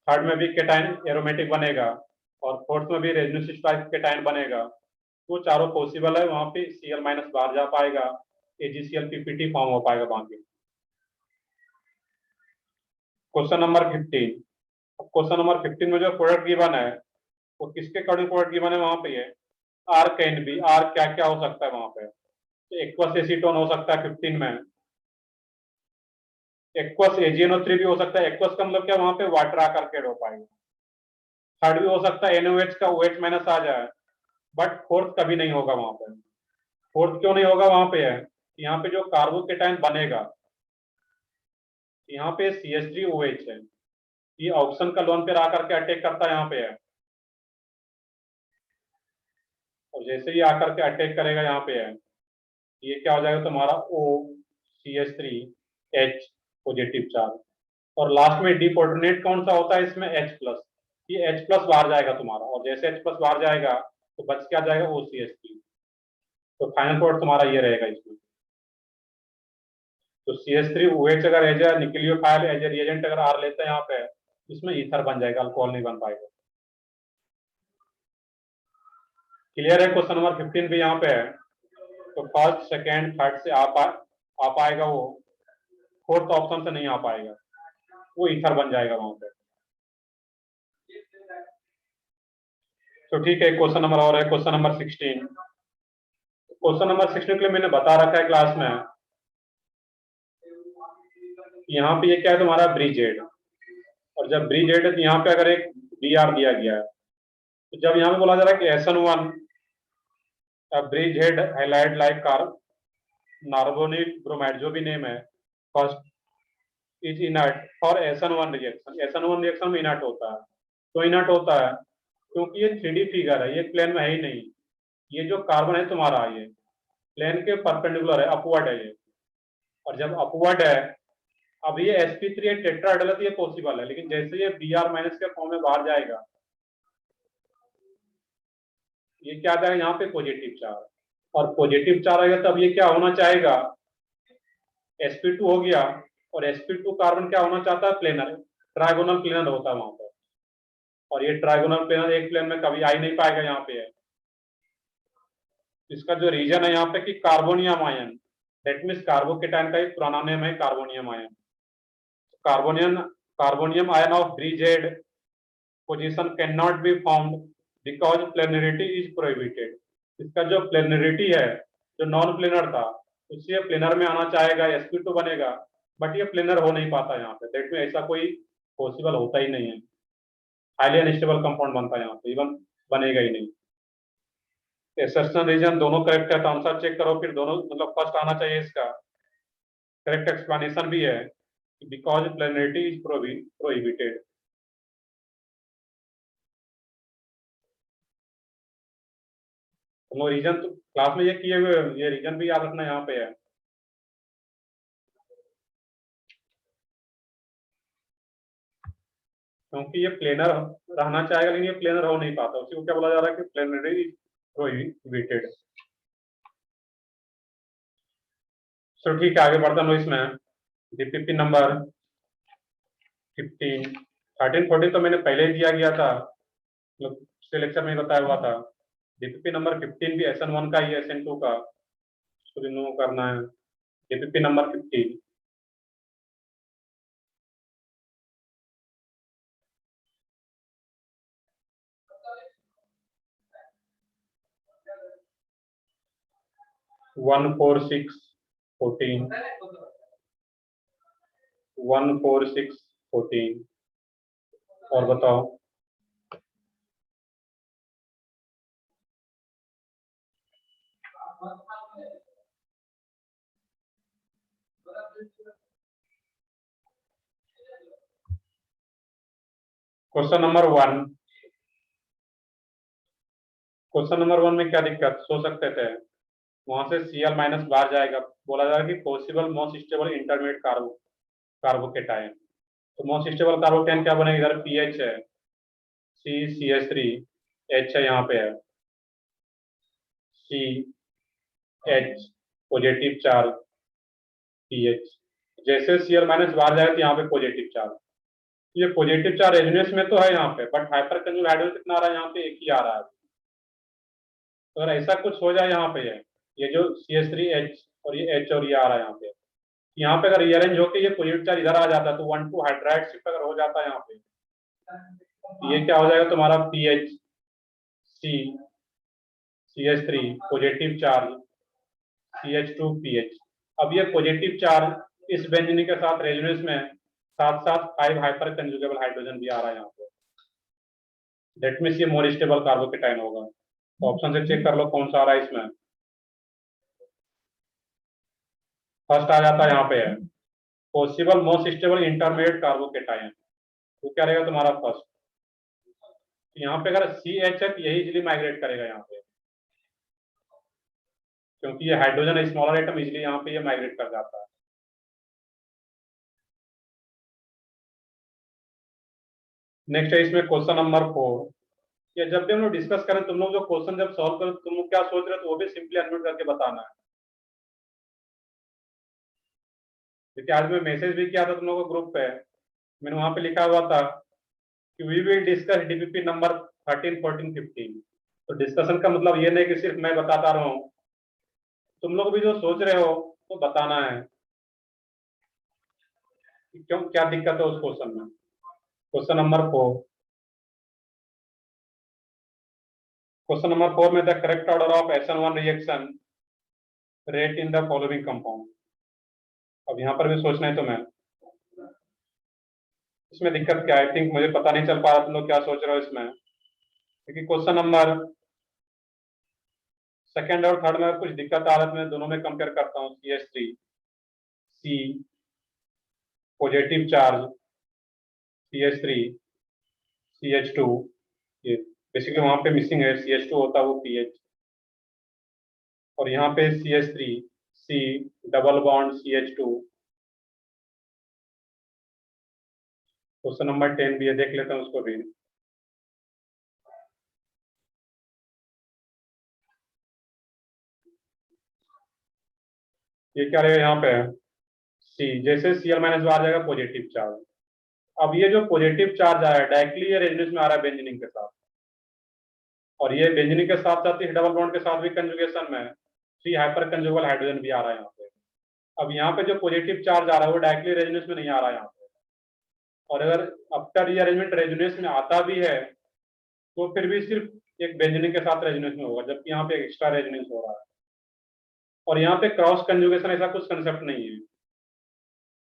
थर्ड में भी केटाइन एरोमेटिक बनेगा, और फोर्थ में भी रेजिड्यू सिस्टाइल केटाइन बनेगा। वो चारों पॉसिबल है, वहां पे Cl माइनस बाहर जा पाएगा, AgCl पीपीटी फॉर्म हो पाएगा बाकी। क्वेश्चन नंबर 15, क्वेश्चन नंबर 15 में जो प्रोडक्ट गिवन है वो किसके अकॉर्डिंग प्रोडक्ट गिवन है, वहां पे है आर कैन बी, आर क्या क्या हो सकता है वहां पे। तो एक्वस एसीटोन हो सकता है 15 में, एक्वस AgNO3 भी हो सकता है, एक्वस का मतलब क्या, वहां पे वाटर आकर के हो पाएगा। थर्ड भी हो सकता है NOH का OH माइनस आ जाए, बट फोर्थ कभी नहीं होगा वहां पे। फोर्थ क्यों नहीं होगा वहां पे है, यहाँ पे जो कार्बोकेटाइन बनेगा, यहाँ पे CH3OH है, ये ऑक्सीजन का लोन पे आकर के अटैक करता है यहाँ पे है, और जैसे ही आकर के अटैक करेगा यहाँ पे है, ये क्या हो जाएगा तुम्हारा OCH3H पॉजिटिव चार्ज, और लास्ट में डिपोर्टनेट कौन सा होता है इसमें H प्लस, ये H प्लस बाहर जाएगा तुम्हारा, और जैसे H प्लस बाहर जाएगा तो बच क्या जाएगा OCH3। तो फाइनल प्रोडक्ट तुम्हारा ये रहेगा इसमें। तो CH3OH अगर as a nucleophile as a reagent अगर आर लेते हैं यहाँ पे, इसमें ईथर बन जाएगा, अल्कोहल नहीं बन पाएगा। क्लियर है? क्वेश्चन नंबर 15 भी यहाँ पे है, तो फर्स्ट सेकेंड थर्ड से आ पाएगा वो, फोर्थ ऑप्शन से नहीं आ पाएगा, वो ईथर बन जाएगा वहां पे। तो ठीक है, क्वेश्चन नंबर और है, क्वेश्चन नंबर 16। क्वेश्चन नंबर 16 के लिए मैंने बता रखा है क्लास में, यहाँ पे ये क्या है तुम्हारा ब्रिजेड, और जब ब्रिजेड है तो यहाँ पे अगर एक Br दिया गया है, तो जब यहाँ पे बोला जा रहा है कि SN1 ब्रिजेड हाइलाइट लाइक कार्ब नार्बोनिक ब्रोमाइड जो भी नेम है, first is inert for SN1 reaction, SN1 reaction में इनर्ट होता है। तो इनर्ट होता है क्योंकि ये 3D फिगर है, ये प्लेन में है ही नहीं, ये जो कार्बन है तुम्हारा ये प्लेन के परपेंडिकुलर है, अपवर्ड है ये, और जब अपवर्ड है, अब ये sp3 टेट्राहेड्रल है तो ये पॉसिबल है, लेकिन जैसे ये Br माइनस के फॉर्म में बाहर जाएगा, ये क्या आ जाएगा यहाँ पे पॉजिटिव चार्ज, और पॉजिटिव चार्ज आएगा तब ये क्या होना चाहेगा, sp2 हो गया, और sp2 कार्बन क्या होना चाहता है, प्लेनर, ट्राइगोनल प्लेनर होता है वहां पर, और ये ट्राइगोनल प्लेनर एक प्लेन में कभी आ ही नहीं पाएगा यहाँ पे है। इसका जो रीजन है यहाँ पे कि carbonium ion that means carbocation का एक पुराना नेम है carbonium ion. Carbonium carbonium ion of bridged position can not be found because planarity is prohibited. इसका जो प्लेनरिटी है, जो नॉन प्लेनर था, उससे प्लेनर में आना चाहेगा, sp2 बनेगा, बट ये प्लेनर हो नहीं पाता यहाँ पे। दैट में ऐसा कोई पॉसिबल होता ही नहीं है, हाईली अनस्टेबल कंपाउंड बनता है यहाँ पे, इवन बनेगा ही नहीं। एक्सेप्शनल रीजन दोनों करेक्ट है तो आंसर चेक करो, फिर दोनों मतलब फर्स्ट आना चाहिए इसका। करेक्ट एक्सप्लेनेशन भी है बिकॉज प्लेनरिटी इज प्रोहिबिटेड। तो रीजन तो क्लास में ये किए हुए, ये रीजन भी याद रखना यहाँ पे है। क्योंकि ये प्लेनर रहना चाहेगा लेकिन ये प्लेनर हो नहीं पाता, उसी को क्या बोला जा रहा है कि प्लेनरी इज प्रोहिबिटेड। चलो ठीक है, आगे बढ़ता हूँ इसमें। डीपीपी नंबर 15, 13, 14 तो मैंने पहले ही दिया गया था, मतलब पिछले लेक्चर में बताया हुआ था। डीपीपी नंबर 15 भी SN1 का ही, SN2 का, उसको रिमूव करना है। डीपीपी नंबर 15 14614 14614 और बताओ। क्वेश्चन नंबर 1, क्वेश्चन नंबर 1 में क्या दिक्कत सोच सकते थे, वहां से Cl माइनस बाहर जाएगा, बोला जाएगा कि possible most stable intermediate carbocation. तो मोस्ट स्टेबल कार्बोकेटाइन क्या बनेगा, इधर पीएच है, CH3, H है, यहाँ पे है CH पॉजिटिव चार्ज, पीएच। जैसे Cl माइनस बाहर जाएगा तो यहाँ पे पॉजिटिव चार्ज, ये पॉजिटिव चार्ज रेजोनेंस में तो है यहाँ पे, बट हाइपर कंजुगेट हाइड्रोजन कितना आ रहा है, यहाँ पे एक ही आ रहा है। तो अगर ऐसा कुछ हो जाए यहाँ पे, ये जो CH3H और ये H और ये आ रहा है यहाँ पे अगर रीअरेंज होकर ये पॉजिटिव चार्ज इधर आ जाता तो 1 2 हाइड्राइड शिफ्ट अगर हो जाता है यहाँ पे, तो ये क्या हो जाएगा तुम्हारा pH CH3 positive charge CH2 pH. अब ये पॉजिटिव चार्ज इस बेंजीन के साथ रेजोनेंस में साथ साथ 5 हाइपर कंजुगेबल हाइड्रोजन भी आ रहा है यहाँ पे। दैट मीन्स ये मोर स्टेबल कार्बोकेटाइन होगा। तो ऑप्शन से चेक कर लो कौन सा आ रहा है इसमें। फर्स्ट आ जाता है यहाँ पे है possible most stable intermediate carbocation, तो क्या रहेगा तुम्हारा फर्स्ट। यहाँ पे अगर CH है तो यही इजिली माइग्रेट करेगा यहाँ पे, क्योंकि ये हाइड्रोजन स्मॉलर एटम इजिली यहाँ पे ये माइग्रेट कर जाता है। नेक्स्ट है इसमें क्वेश्चन नंबर 4। ये जब भी हम लोग डिस्कस करें, तुम लोग जो क्वेश्चन जब सॉल्व करो, तुम लोग क्या सोच रहे हो तो वो भी सिंपली अनम्यूट करके बताना है। क्योंकि आज मैं मैसेज भी किया था तुम लोगों को ग्रुप पे, मैंने वहां पे लिखा हुआ था कि we will discuss DPP number 13 14 15। तो डिस्कशन का मतलब ये नहीं कि सिर्फ मैं बताता रहा हूँ, तुम लोग भी जो सोच रहे हो तो बताना है कि क्यों, क्या दिक्कत है उस क्वेश्चन में। क्वेश्चन नंबर 4, क्वेश्चन नंबर 4 में the correct order of SN1 reaction rate in the following compound. अब यहाँ पर भी सोचना है तुम्हें, इसमें दिक्कत क्या है। आई थिंक मुझे पता नहीं चल पा रहा तुम लोग क्या सोच रहे हो इसमें, क्योंकि क्वेश्चन नंबर सेकंड और थर्ड में कुछ दिक्कत आ रहा है, मैं दोनों में कंपेयर करता हूँ। CH3 C positive charge, CH3 CH2, ये बेसिकली वहां पे मिसिंग है, CH2 होता है वो पीएच, और यहाँ पे CH3 C double bond CH2। Question number 10 भी है, देख लेते हैं उसको भी। ये क्या रहेगा यहाँ पे C, जैसे Cl माइनस आ जाएगा पॉजिटिव चार्ज। अब ये जो पॉजिटिव चार्ज आया डायरेक्टली ये रेजोनेंस में आ रहा है बेंजीन के साथ, और ये बेंजीन के साथ साथ इस डबल बॉन्ड के साथ भी कंजुगेशन में 3 हाइपर कंजुगेबल हाइड्रोजन भी आ रहा है यहाँ पे। अब यहाँ पे जो पॉजिटिव चार्ज आ रहा है वो डायरेक्टली रेजोनेंस में नहीं आ रहा है यहाँ पे, और अगर आफ्टर रीअरेंजमेंट रेजोनेंस में आता भी है तो फिर भी सिर्फ एक बेंजीन के साथ रेजोनेंस में होगा, जबकि यहाँ पे एक्स्ट्रा रेजोनेंस हो रहा है। और यहाँ पे क्रॉस कंजुगेशन ऐसा कुछ कंसेप्ट नहीं है।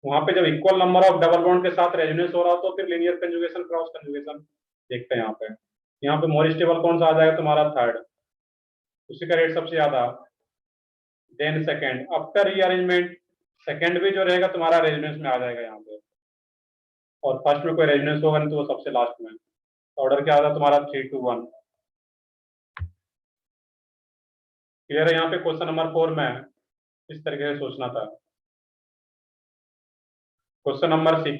वहां पे जब equal number of double bond के साथ रेजोनेंस हो रहा हो तो फिर लीनियर कंजुगेशन क्रॉस कंजुगेशन देखते हैं। यहाँ पे मोर स्टेबल कौन सा आ जाएगा तुम्हारा? थर्ड, उसी का रेट सबसे ज्यादा। Then second, after rearrangement second भी जो रहेगा तुम्हारा रेजोनेंस में आ जाएगा यहाँ पे, और फर्स्ट में कोई रेजोनेंस होगा नहीं तो वो सबसे लास्ट में। ऑर्डर क्या आता तुम्हारा? 3 to 1। क्लियर है? यहाँ पे क्वेश्चन नंबर 4 में इस तरीके से सोचना था। क्वेश्चन नंबर 6,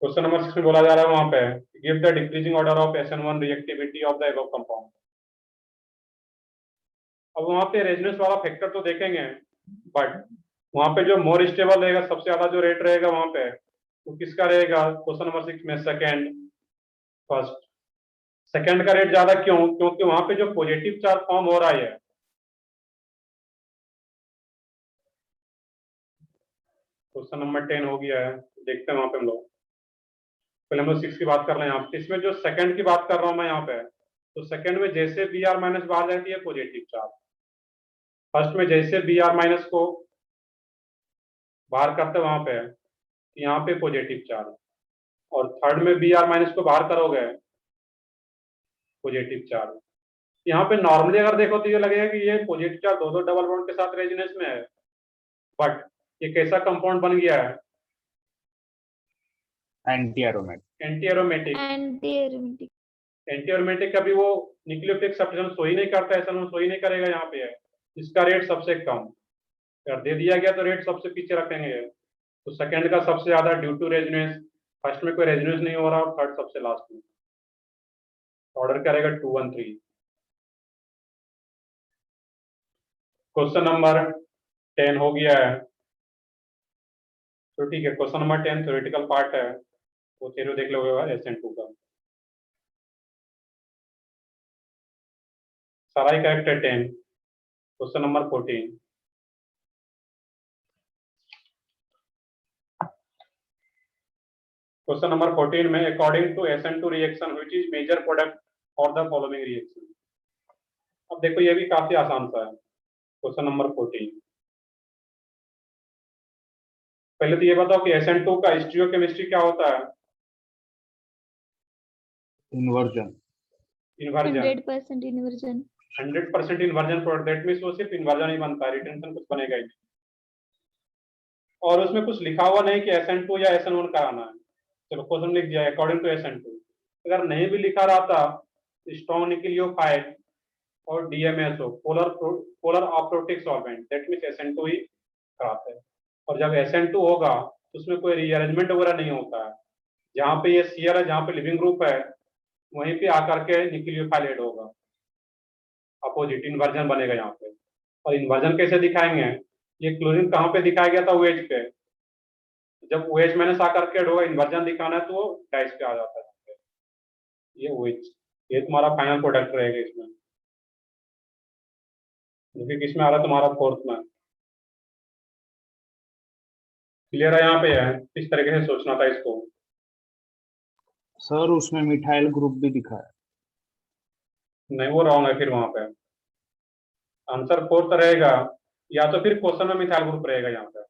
क्वेश्चन नंबर 6 में बोला जा रहा है वहां पे, give the decreasing order of SN1 reactivity of the above compound. अब वहां पे रेजोनेंस वाला फैक्टर तो देखेंगे, बट वहां पे जो मोर स्टेबल रहेगा, सबसे ज्यादा जो रेट रहेगा वहां पे, तो किसका रहेगा? क्वेश्चन नंबर 6 में सेकंड, फर्स्ट। सेकंड का रेट ज्यादा क्यों? क्योंकि वहां पे जो पॉजिटिव चार्ज फॉर्म हो रहा है, क्वेश्चन नंबर 10 हो गया है, देखते हैं वहां पे हम लोग। पहले हम लोग 6 की बात कर रहे हैं यहाँ पे। इसमें जो सेकंड की बात कर रहा हूं मैं यहाँ पे, तो सेकंड में जैसे Br माइनस बाहर जाती है पॉजिटिव चार्ज, फर्स्ट में जैसे Br माइनस को बाहर करते वहां पे, यहाँ पे पॉजिटिव चार्ज, और थर्ड में Br माइनस को बाहर करोगे पॉजिटिव चार्ज। यहाँ पे नॉर्मली अगर देखो तो ये लगेगा कि ये पॉजिटिव चार्ज दो दो डबल बॉन्ड के साथ रेजोनेंस में है, बट ये कैसा कंपाउंड बन गया है? Anti aromatic. Anti aromatic. Anti aromatic कभी वो न्यूक्लियोफिलिक सब्स्टिट्यूशन सो ही नहीं करता, ऐसा सो ही नहीं करेगा। यहाँ पे है इसका रेट सबसे कम, अगर दे दिया गया तो रेट सबसे पीछे रखेंगे। तो सेकंड का सबसे ज्यादा ड्यू टू रेजोनेंस, फर्स्ट में कोई रेजोनेंस नहीं हो रहा, और थर्ड सबसे लास्ट में। ऑर्डर करेगा 2 1 3। क्वेश्चन नंबर 10 हो गया है, तो ठीक है। क्वेश्चन नंबर 10 थ्योरेटिकल पार्ट है, वो थ्योरी देख लोगे SN2 का। सारा ही करेक्ट है 10। क्वेश्चन नंबर 14, क्वेश्चन नंबर 14 में, according to SN2 reaction which is major product और द फॉलोइंग रिएक्शन। अब देखो ये भी काफी आसान सा है। क्वेश्चन नंबर 14, पहले तो ये बताओ कि SN2 का स्टीरियोकेमिस्ट्री क्या होता है? Inversion. Inversion. 100% inversion. 100% inversion product, that means वो सिर्फ इन्वर्जन ही बनता है, रिटेंशन कुछ बनेगा ही नहीं। और उसमें कुछ लिखा हुआ नहीं कि SN2 या SN1 कराना है। चलो क्वेश्चन लिख दिया अकॉर्डिंग टू SN2। अगर नहीं भी लिखा रहता, स्ट्रॉन्ग निकलियोफाइल और DMSO, polar aprotic solvent, that means SN2 ही कराते हैं। और जब SN2 होगा तो उसमें कोई रीअरेंजमेंट वगैरह नहीं होता है। जहाँ पे ये सीयर है, जहाँ पे लिविंग ग्रुप है, वहीं पे आकर के निकलियोफाइल ऐड होगा, अपोजिट इन्वर्जन बनेगा यहाँ पे। और इन्वर्जन कैसे दिखाएंगे? ये क्लोरीन कहाँ पे दिखाया गया था? OH पे। जब OH माइनस आकर के ऐड होगा, इन्वर्जन दिखाना है तो वो डाइस पे आ जाता है। ये OH, ये तुम्हारा फाइनल प्रोडक्ट रहेगा इसमें, जो कि किसमें आ रहा है तुम्हारा? फोर्थ में। क्लियर है? यहाँ पे है, किस तरीके से सोचना था इसको। सर उसमें मिथाइल ग्रुप भी दिखा है। नहीं, वो रॉन्ग है फिर। वहां पे आंसर फोर्थ रहेगा, या तो फिर क्वेश्चन में मिथाइल ग्रुप रहेगा यहाँ पे।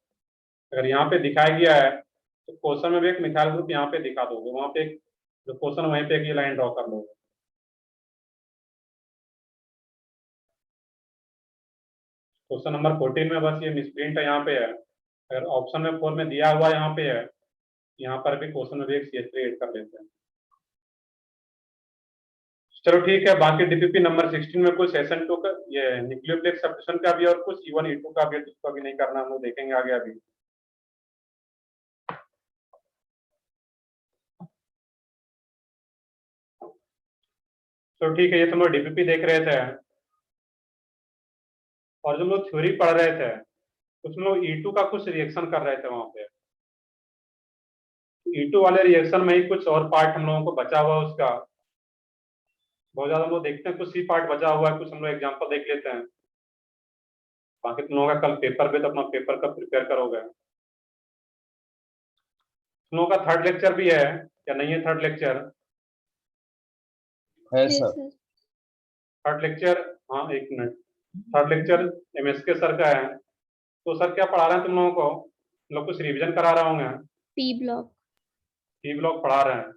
अगर यहाँ पे दिखाया गया है तो क्वेश्चन में भी एक मिथाइल ग्रुप यहाँ पे दिखा दोगे, वहां पे जो क्वेश्चन वहीं पे एक ये लाइन ड्रॉ कर लोगे। क्वेश्चन नंबर 14 में बस ये मिसप्रिंट है, यहाँ पे है। अगर ऑप्शन में 4 में दिया हुआ यहाँ पे है, यहाँ पर भी क्वेश्चन में भी एक CH3 ऐड कर लेते हैं। चलो ठीक है। बाकी DPP नंबर 16 में कुछ SN2 का, ये न्यूक्लियोफिलिक सब्स्टिट्यूशन का भी, और कुछ E1 E2 का भी, जिसको अभी नहीं करना, हम लोग देखेंगे आगे अभी। तो ठीक है, ये तुम लोग DPP देख रहे थे, और जब लोग थ्योरी पढ़ रहे थे उसमें लोग E2 का कुछ रिएक्शन कर रहे थे वहां पे। E2 वाले रिएक्शन में ही कुछ और पार्ट हम लोगों को बचा हुआ है उसका, बहुत ज्यादा हम लोग देखते हैं। कुछ सी पार्ट बचा हुआ है, कुछ हम लोग एग्जाम्पल देख लेते हैं। बाकी तुम लोगों का कल पेपर पे, तो अपना पेपर का प्रिपेयर करोगे। तुम लोगों का थर्ड लेक्चर भी है या नहीं है? थर्ड लेक्चर है Yes, sir. sir. Third lecture, हाँ एक minute, third lecture MSK sir का है। तो सर क्या पढ़ा रहे हैं तुम लोगों को? तुम लोग कुछ रिवीजन करा रहे होंगे। P block. टी ब्लॉक पढ़ा रहे हैं।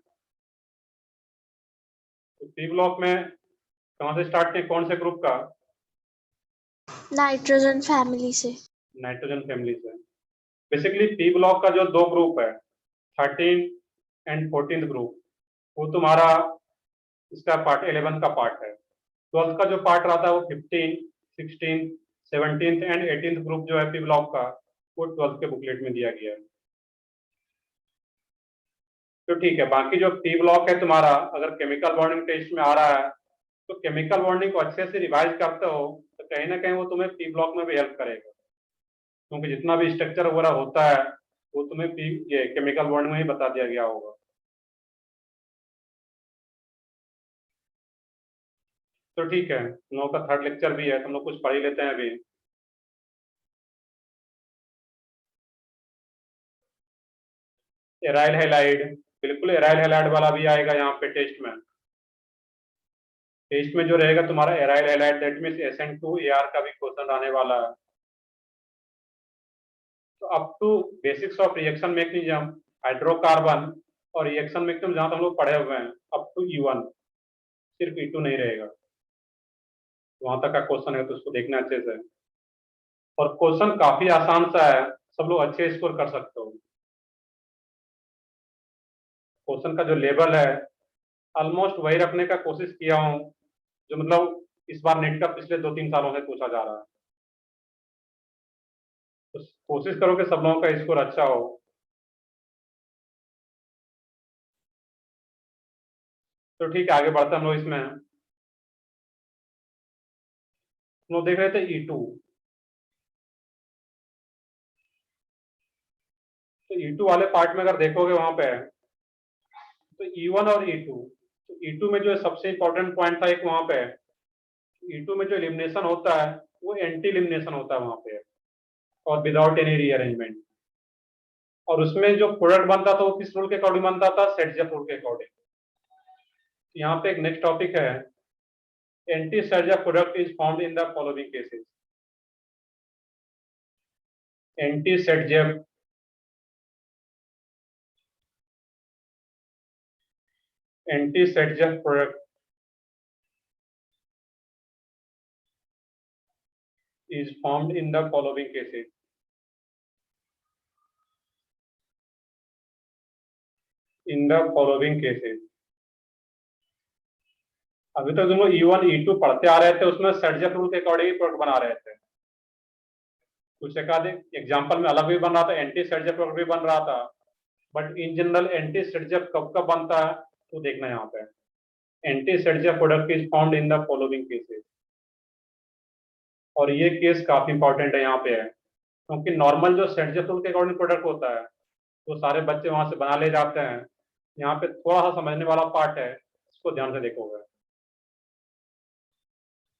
तो टी ब्लॉक में कहाँ से स्टार्ट किए, कौन से ग्रुप का? Nitrogen family से. नाइट्रोजन फैमिली से। बेसिकली पी ब्लॉक का जो दो ग्रुप है, 13 एंड 14 ग्रुप, वो तुम्हारा इसका पार्ट 11 का पार्ट है। 12 का जो पार्ट रहता है वो 15, 16, 17 एंड 18 ग्रुप जो है पी ब्लॉक का, वो 12 के बुकलेट में दिया गया है। तो ठीक है, बाकी जो पी ब्लॉक है तुम्हारा, अगर केमिकल बॉन्डिंग टेस्ट में आ रहा है तो केमिकल बॉन्डिंग को अच्छे से रिवाइज करते हो तो कहीं ना कहीं वो तुम्हें पी ब्लॉक में भी हेल्प करेगा, क्योंकि जितना भी स्ट्रक्चर वगैरह होता है वो तुम्हें ये केमिकल बॉन्डिंग में ही बता दिया गया होगा। तो ठीक है, तुम लोगों का थर्ड लेक्चर भी है, तुम लोग कुछ पढ़ ही लेते हैं अभी। एराइल हैलाइड, बिल्कुल एराइल हैलाइड वाला भी आएगा यहाँ पे टेस्ट में। टेस्ट में जो रहेगा तुम्हारा aryl halide, that means SN2AR का भी क्वेश्चन आने वाला है। तो up to basics of reaction mechanism, hydrocarbon और रिएक्शन मैकेनिज्म जहां हम लोग पढ़े हुए हैं अप टू E1, सिर्फ E2 नहीं रहेगा, वहां तक का क्वेश्चन है तो उसको देखना अच्छे से। और क्वेश्चन काफी आसान सा है, सब लोग अच्छे स्कोर कर सकते हो। क्वेश्चन का जो लेवल है ऑलमोस्ट वही रखने का कोशिश किया हूँ जो मतलब इस बार नेट का पिछले 2-3 सालों से पूछा जा रहा है। तो कोशिश करो कि सब लोगों का स्कोर अच्छा हो। तो ठीक है, आगे बढ़ते हम लोग इसमें। हम लोग देख रहे थे E2। तो E2 वाले पार्ट में अगर देखोगे वहां पे, तो E1 और E2, तो E2 में जो सबसे इंपॉर्टेंट पॉइंट था एक वहां पे, E2 में जो एलिमिनेशन होता है वो एंटी एलिमिनेशन होता है वहां पे, और विदाउट एनी रीअरेंजमेंट। और उसमें जो प्रोडक्ट बनता था वो किस रूल के अकॉर्डिंग बनता था? सेट रूल के अकॉर्डिंग। यहाँ पे एक नेक्स्ट टॉपिक है, anti Sarja product is found in the following cases. Anti सेटजेफ product is formed in the following cases. In the following cases. अभी तक तुम लोग E1 E2 पढ़ते आ रहे थे, उसमें सर्जक रूल के अकॉर्डिंग प्रोडक्ट बना रहे थे। कुछ एक आधे एग्जाम्पल में अलग भी बन रहा था, एंटी सर्जक प्रोडक्ट भी बन रहा था, बट इन जनरल एंटी सर्जक कब कब बनता है तो देखना यहाँ पे। एंटी सर्जक product is found in the following cases. और ये केस काफी इंपॉर्टेंट है यहाँ पे है, क्योंकि नॉर्मल जो सर्जक रूल के अकॉर्डिंग प्रोडक्ट होता है वो सारे बच्चे वहां से बना ले जाते हैं। यहाँ पे थोड़ा सा समझने वाला पार्ट है, इसको ध्यान से देखोगे।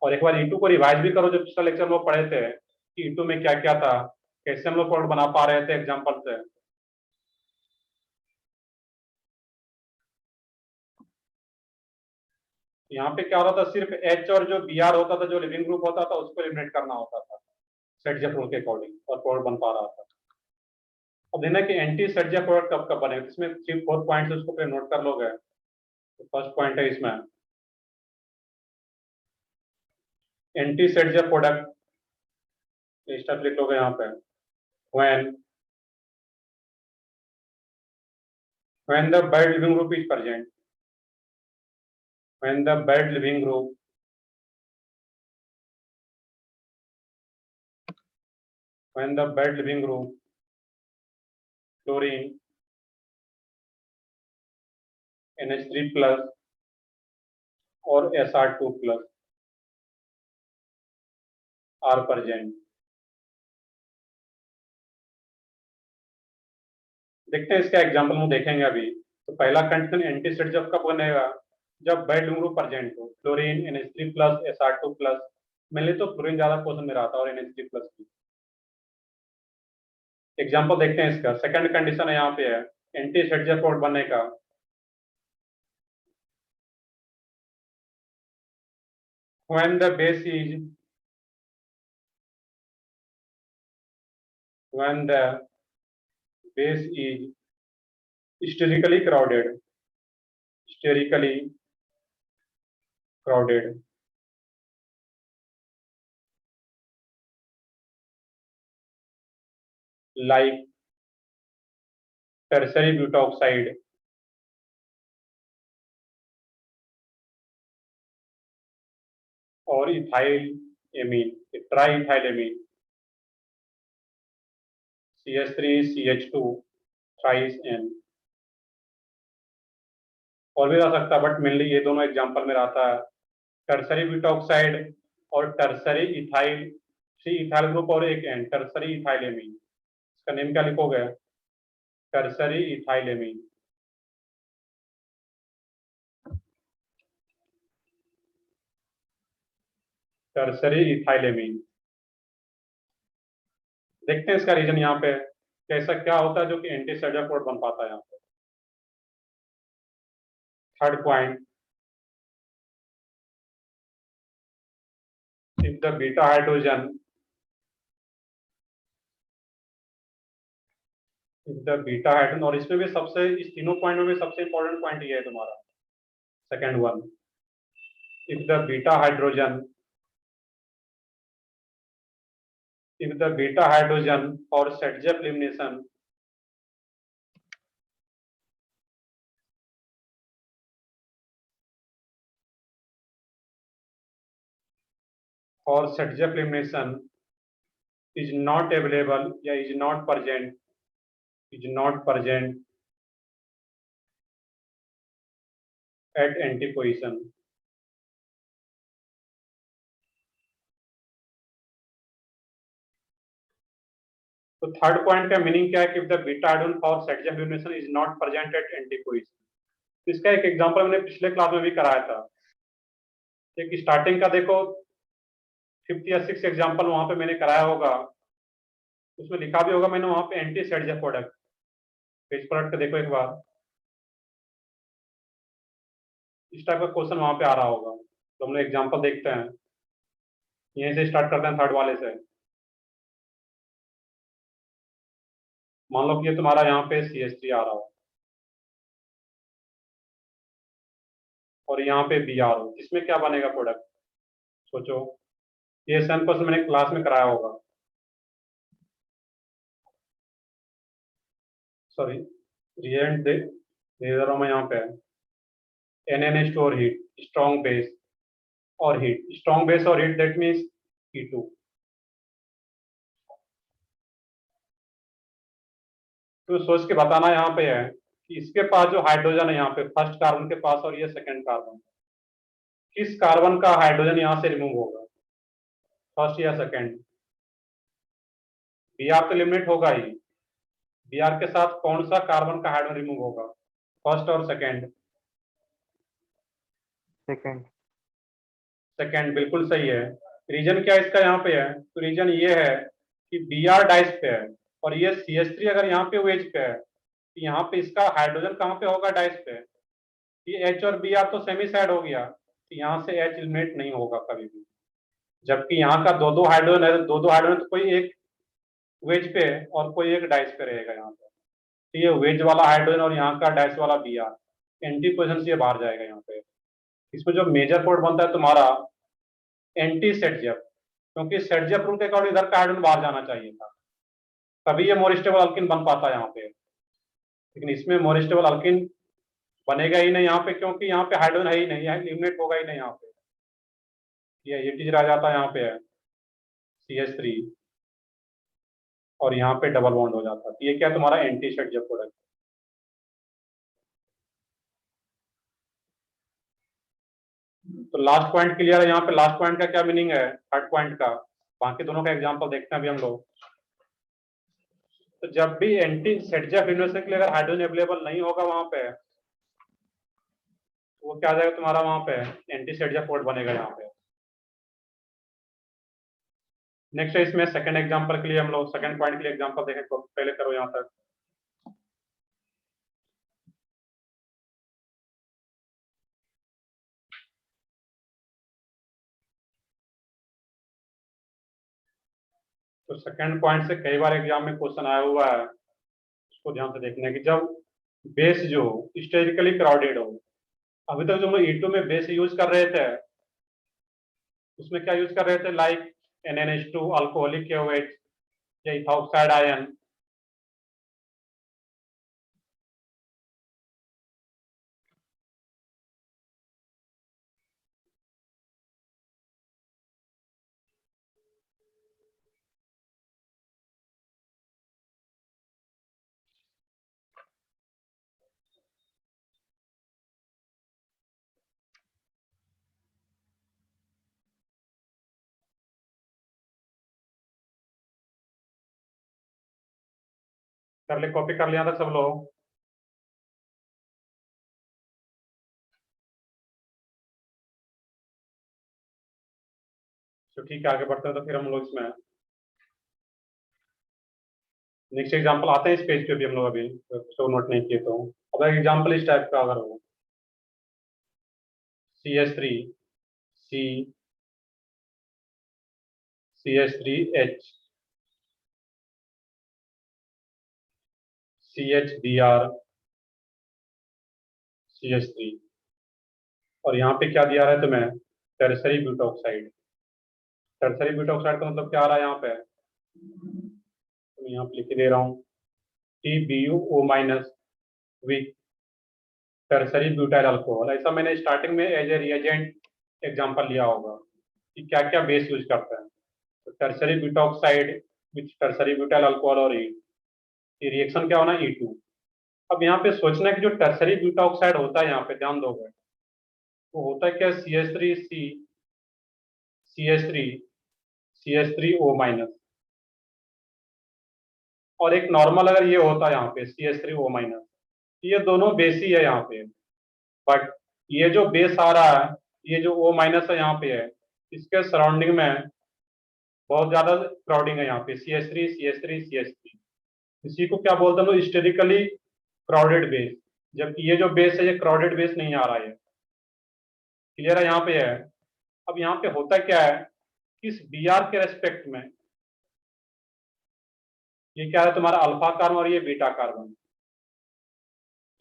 और एक बार E2 को रिवाइज भी करो, जो पिछला लेक्चर में वो पढ़े थे कि E2 में क्या क्या था, कैसे हम लोग प्रोडक्ट बना पा रहे थे एग्जाम्पल से। यहाँ पे क्या होता था, सिर्फ H और जो Br होता था, जो लिविंग ग्रुप होता था, उसको एलिमिनेट करना होता था सेटजेफ रूल के अकॉर्डिंग, और प्रोडक्ट बन पा रहा था। अब देखना कि एंटी सेटजेफ प्रोडक्ट कब कब बने, इसमें 3-4 पॉइंट्स उसको फिर नोट कर लोगे। तो फर्स्ट पॉइंट है इसमें एंटी सेटजेफ प्रोडक्ट, स्टेप लिख लोगे यहाँ पे। when the bad living group is present, when the bad living group chlorine, NH3 plus और SR2 plus are present। देखते हैं इसका एग्जांपल हम देखेंगे अभी। तो पहला कंडीशन एंटी सेटजेफ कब बनेगा? जब बैड लिविंग ग्रुप प्रेजेंट हो, chlorine, NH3 plus, SR2 plus mainly तो फ्लोरीन ज्यादा क्वेश्चन में आता है और NH3 प्लस की। एग्जाम्पल देखते हैं इसका। सेकंड कंडीशन यहाँ पे है एंटी सेडजर प्रोडक्ट बनने का। when the base is when the base is sterically crowded like tertiary butoxide और ethylamine, triethylamine, CH3CH2 thrice N। और भी आ सकता है बट मेनली ये दोनों एग्जांपल में रहता है, टर्सरी ब्यूटॉक्साइड और टर्सरी इथाइल, 3 इथाइल ग्रुप और एक एन, टर्सरी इथाइलेमीन। इसका नेम क्या लिखोगे? टर्सरी इथाइलेमीन। टर्सरी इथाइलेमीन। देखते हैं इसका रीजन यहाँ पे कैसा क्या होता है जो कि एंटी सेडजर प्रोडक्ट बन पाता है यहाँ पे। Third point, if the beta hydrogen और इसमें भी सबसे, इस तीनों पॉइंट में भी सबसे इंपॉर्टेंट पॉइंट ये है तुम्हारा second one, if the beta hydrogen or Sedgwick elimination is not available या is not present at antiposition, तो थर्ड पॉइंट का मीनिंग क्या है कि the beta hydrogen for Sedgwick elimination is not present at antiposition. इसका एक example मैंने पिछले क्लास में भी कराया था। एक स्टार्टिंग का देखो 5th या 6th एग्जांपल वहां पे मैंने कराया होगा, उसमें लिखा भी होगा मैंने वहां पे एंटी सेडजर प्रोडक्ट। पेज प्रोडक्ट देखो एक बार, इस टाइप का क्वेश्चन वहां पे आ रहा होगा। तो हम लोग एग्जांपल देखते हैं, यहीं से स्टार्ट करते हैं थर्ड वाले से। मान लो कि ये तुम्हारा यहाँ पे CH3 आ रहा हो और यहाँ पे Br हो, इसमें क्या बनेगा प्रोडक्ट? सोचो, ये सेम क्वेश्चन मैंने क्लास में कराया होगा। सॉरी, रिएजेंट दे रहा हूं मैं यहाँ पे NaNH2 और हीट, स्ट्रॉन्ग बेस और हीट, स्ट्रॉन्ग बेस और हीट दैट मीन्स E2। तो सोच के बताना यहाँ पे है कि इसके पास जो हाइड्रोजन है यहाँ पे फर्स्ट कार्बन के पास और ये सेकंड कार्बन, किस कार्बन का हाइड्रोजन यहाँ से रिमूव होगा, फर्स्ट या सेकंड? Br तो एलिमिनेट होगा ही, Br के साथ कौन सा कार्बन का हाइड्रोजन रिमूव होगा, फर्स्ट और सेकंड? सेकंड बिल्कुल सही है। रीजन क्या इसका यहाँ पे है? तो रीजन ये है कि Br डाइस पे है और ये CH3 अगर यहाँ पे वेज पे है तो यहाँ पे इसका हाइड्रोजन कहाँ पे होगा? डाइस पे। ये H और Br तो सेमी साइड हो गया, तो यहाँ से H एलिमिनेट नहीं होगा कभी भी। जबकि यहाँ का दो हाइड्रोजन है, दो हाइड्रोजन, तो कोई एक वेज पे और कोई एक डाइस पे रहेगा यहाँ पे। तो ये वेज वाला हाइड्रोजन और यहाँ का डाइस वाला Br एंटी पोजिशन से बाहर जाएगा यहाँ पे। इसमें जो मेजर पोर्ट बनता है तुम्हारा एंटी सेडजर, क्योंकि सेडजर रूल के अकॉर्डिंग इधर का हाइड्रोजन बाहर जाना चाहिए था, तभी ये मोर स्टेबल अल्किन बन पाता है यहाँ पे। लेकिन इसमें मोर स्टेबल अल्किन बनेगा ही नहीं यहाँ पे, क्योंकि यहाँ पे हाइड्रोजन है ही नहीं, एलिमिनेट होगा ही नहीं यहाँ पे। ये चीज रह जाता है यहाँ पे है CH3 और यहाँ पे डबल बॉन्ड हो जाता है। ये क्या तुम्हारा एंटी सेडजर प्रोडक्ट। तो लास्ट पॉइंट क्लियर है यहाँ पे? लास्ट पॉइंट का क्या मीनिंग है थर्ड पॉइंट का? बाकी दोनों का एग्जांपल देखते हैं अभी हम लोग। तो जब भी एंटी सेडजर यूनिवर्सिटी के लिए अगर हाइड्रोजन अवेलेबल नहीं होगा वहां पे, तो वो क्या आ जाएगा तुम्हारा वहां पे? एंटी सेडजर पोर्ट बनेगा यहाँ पे। नेक्स्ट है इसमें सेकंड एग्जांपल के लिए हम लोग सेकंड पॉइंट के लिए एग्जांपल देखें तो पहले करो यहाँ तक। तो सेकंड पॉइंट से कई बार एग्जाम में क्वेश्चन आया हुआ है, उसको ध्यान से देखना है कि जब बेस जो हिस्टोरिकली क्राउडेड हो। अभी तक जो हम लोग E2 में बेस यूज कर रहे थे, उसमें क्या यूज कर रहे थे, लाइक NaNH2 अल्कोहलिक KOH या इथॉक्साइड आयन। कर ले, कॉपी कर लिया था सब लोग। तो ठीक है, आगे बढ़ते हैं तो फिर हम लोग इसमें नेक्स्ट एग्जांपल आते हैं इस पेज पे भी हम लोग अभी तो नोट नहीं किए। तो अब एग्जांपल इस टाइप का अगर हो CH3 C CH3H CHBr CH3 और यहाँ पे क्या दिया रहा है तुम्हें, टर्सरी ब्यूटॉक्साइड। टर्सरी ब्यूटॉक्साइड का मतलब क्या आ रहा है यहाँ पे, तो मैं यहाँ पे लिख के दे रहा हूँ TBuO minus with tertiary butyl alcohol. ऐसा मैंने स्टार्टिंग में एज ए रिएजेंट एग्जांपल लिया होगा कि क्या क्या बेस यूज करते हैं। तो tertiary butoxide with tertiary butyl alcohol और ये रिएक्शन क्या होना, E2। अब यहाँ पे सोचना है कि जो टर्सरी ब्यूटॉक्साइड होता है, यहाँ पे ध्यान दोगे वो होता है क्या, CH3C CH3 CH3O माइनस। और एक नॉर्मल अगर ये होता है यहाँ पे CH3O माइनस, ये दोनों बेस ही है यहाँ पे। बट ये जो बेस आ रहा है, ये जो O माइनस है यहाँ पे है, इसके सराउंडिंग में बहुत ज्यादा क्राउडिंग है यहाँ पे CH3 CH3 CH3। इसी को क्या बोलते हैं लोग, हिस्टेरिकली क्राउडेड बेस। जबकि ये जो बेस है ये क्राउडेड बेस नहीं आ रहा है। क्लियर है यहाँ पे है। अब यहाँ पे होता क्या है, इस Br के रेस्पेक्ट में ये क्या है तुम्हारा अल्फा कार्बन और ये बीटा कार्बन।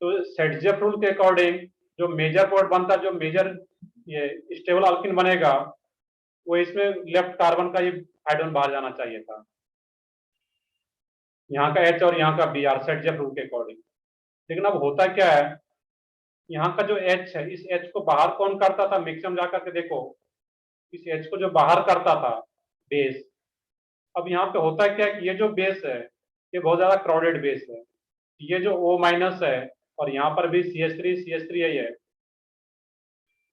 तो सेटजेफ रूल के अकॉर्डिंग जो मेजर पॉइंट बनता है, जो मेजर ये स्टेबल अल्किन बनेगा, वो इसमें लेफ्ट कार्बन का ये हाइड्रोजन बाहर जाना चाहिए था, यहाँ का H और यहाँ का Br सेटजेफ रूल के अकॉर्डिंग। लेकिन अब होता क्या है, यहाँ का जो H है, इस H को बाहर कौन करता था, मैक्सिमम जाकर के देखो, इस H को जो बाहर करता था बेस। अब यहाँ पे होता क्या है कि ये जो बेस है ये बहुत ज्यादा क्राउडेड बेस है। ये जो O माइनस है और यहाँ पर भी CH3 है,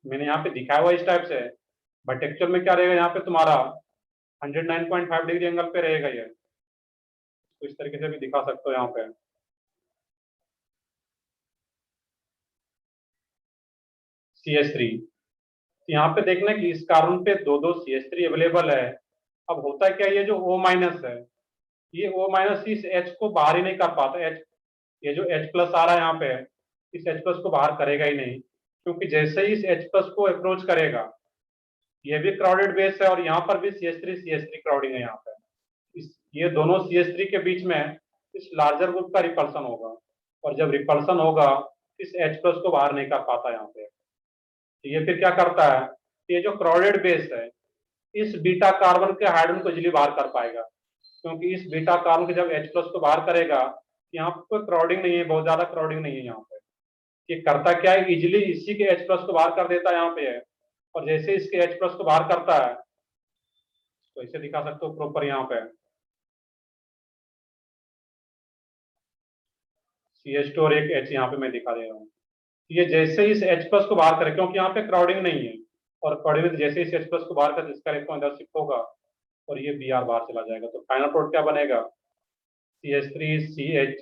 मैंने यहाँ पे दिखाया हुआ इस टाइप से। बट एक्चुअल में क्या रहेगा, यहाँ पे तुम्हारा 109.5 डिग्री एंगल पे रहेगा ये। तो इस तरीके से भी दिखा सकते हो यहाँ पे CH3। यहाँ पे देखना कि इस कार्बन पे दो दो CH3 अवेलेबल है। अब होता है क्या, ये जो O माइनस है, ये O माइनस इस H को बाहर ही नहीं कर पाता। H, ये जो H प्लस आ रहा है यहाँ पे, इस H प्लस को बाहर करेगा ही नहीं, क्योंकि जैसे ही इस H प्लस को अप्रोच करेगा, ये भी क्राउडेड बेस है और यहाँ पर भी CH3 क्राउडिंग है यहाँ पे। ये दोनों CH3 के बीच में इस लार्जर ग्रुप का रिपल्सन होगा, और जब रिपल्सन होगा इस H प्लस को बाहर नहीं कर पाता यहाँ पे। तो ये फिर क्या करता है, ये जो क्राउडेड बेस है इस बीटा कार्बन के हाइड्रोजन को इजिली बाहर कर पाएगा, क्योंकि इस बीटा कार्बन के जब H प्लस को बाहर करेगा, यहाँ पे कोई क्राउडिंग नहीं है, बहुत ज्यादा क्राउडिंग नहीं है यहाँ पे। ये करता क्या है, इजिली इसी के H प्लस को बाहर कर देता है यहाँ पे है, और जैसे इसके H प्लस को बाहर करता है, तो इसे दिखा सकते हो प्रॉपर यहाँ पे CH2 और एक H यहाँ पे मैं दिखा दे रहा हूँ। ये जैसे इस H प्लस को बाहर करे, क्योंकि यहाँ पे क्राउडिंग नहीं है, और क्राउडिंग में जैसे इस H प्लस को बाहर कर, इसका इलेक्ट्रॉन इधर शिफ्ट होगा और ये Br बाहर चला जाएगा। तो फाइनल प्रोडक्ट क्या बनेगा, CH3 CH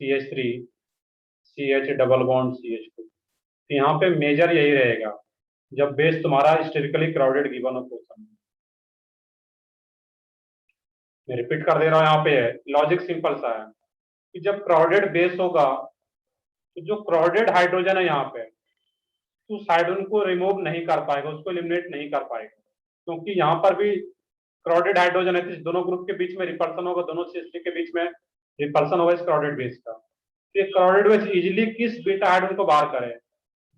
CH3 CH double bond CH2। तो यहाँ पे मेजर यही रहेगा जब बेस तुम्हारा हिस्टेरिकली क्राउडेड गिवन हो क्वेश्चन में। मैं रिपीट कर दे रहा हूँ, यहाँ पे है लॉजिक सिंपल सा है कि जब क्राउडेड बेस होगा तो जो क्राउडेड हाइड्रोजन है यहाँ पे, तो उस हाइड्रोजन को रिमूव नहीं कर पाएगा, उसको एलिमिनेट नहीं कर पाएगा, क्योंकि यहाँ पर भी क्राउडेड हाइड्रोजन है, तो दोनों ग्रुप के बीच में रिपल्सन होगा, दोनों CH3 के बीच में रिपल्सन होगा इस क्राउडेड बेस का। तो ये क्राउडेड बेस इजिली किस बीटा हाइड्रोजन को बाहर करे,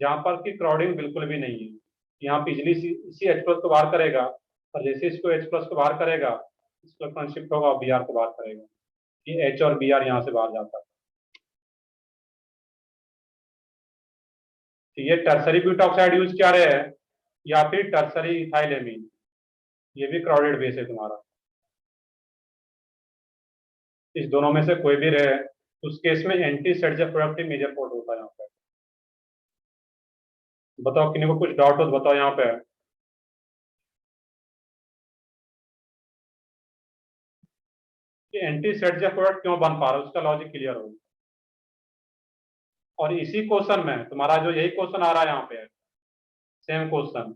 जहां पर की क्राउडिंग बिल्कुल भी नहीं है, यहाँ पे इजिली इसी H+ को बाहर करेगा, और जैसे इसको H+ को बाहर करेगा, इसको इलेक्ट्रॉन शिफ्ट होगा और Br को बाहर करेगा, ये H और Br यहाँ से बाहर जाता है। तो ये टर्सरी ब्यूटा ऑक्साइड यूज क्या रहे हैं, या फिर टर्सरी इथाइलेमीन, ये भी क्राउडेड बेस है तुम्हारा। इस दोनों में से कोई भी रहे तो उस केस में anti Saytzeff productive major port होता है यहाँ पे। बताओ किसी को कुछ डाउट हो तो बताओ यहाँ पे। कि एंटी सेडजेफ प्रोडक्ट क्यों बन पा रहा है, उसका लॉजिक क्लियर हो। और इसी क्वेश्चन में तुम्हारा जो यही क्वेश्चन आ रहा है यहाँ पे, सेम क्वेश्चन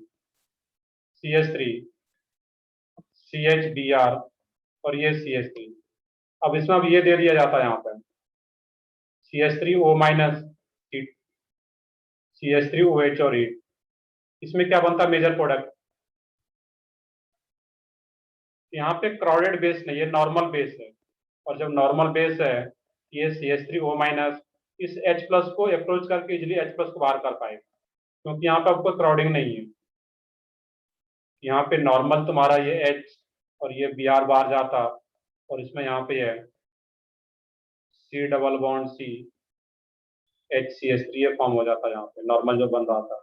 CH3 CHBr और ये CH3, अब इसमें अब ये दे दिया जाता है यहाँ पे CH3O- हीट, CH3OH और हीट, इसमें क्या बनता है मेजर प्रोडक्ट। यहाँ पे क्राउडेड बेस नहीं, ये नॉर्मल बेस है, और जब नॉर्मल बेस है ये CH3O- इस H+ को अप्रोच करके इजिली H+ को बाहर कर पाएगा, क्योंकि यहाँ पे आपको क्राउडिंग नहीं है। यहाँ पे नॉर्मल तुम्हारा ये H और ये Br बाहर जाता, और इसमें यहाँ पे है C⋯C HCH3 ये फॉर्म हो जाता है, यहाँ पे नॉर्मल जो बन रहा था।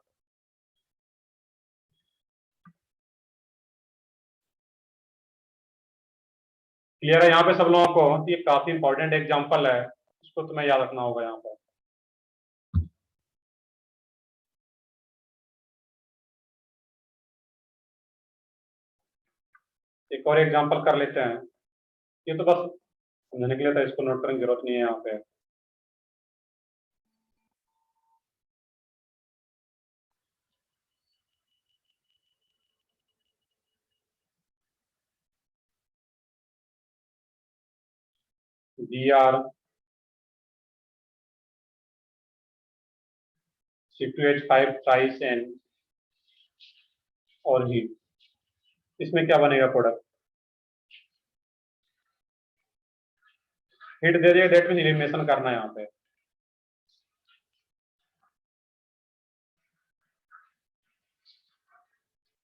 क्लियर है यहाँ पे सब लोगों को। ये काफी इंपॉर्टेंट एग्जांपल है, इसको तुम्हें याद रखना होगा यहाँ पे। एक और एग्जांपल कर लेते हैं, ये तो बस समझने के लिए था, इसको नोट करने की जरूरत नहीं है यहाँ पे। Br C2H5 ट्राइस N और हीट, इसमें क्या बनेगा प्रोडक्ट। हीट दे दिया, दैट मीन एलिमिनेशन करना है यहाँ पे।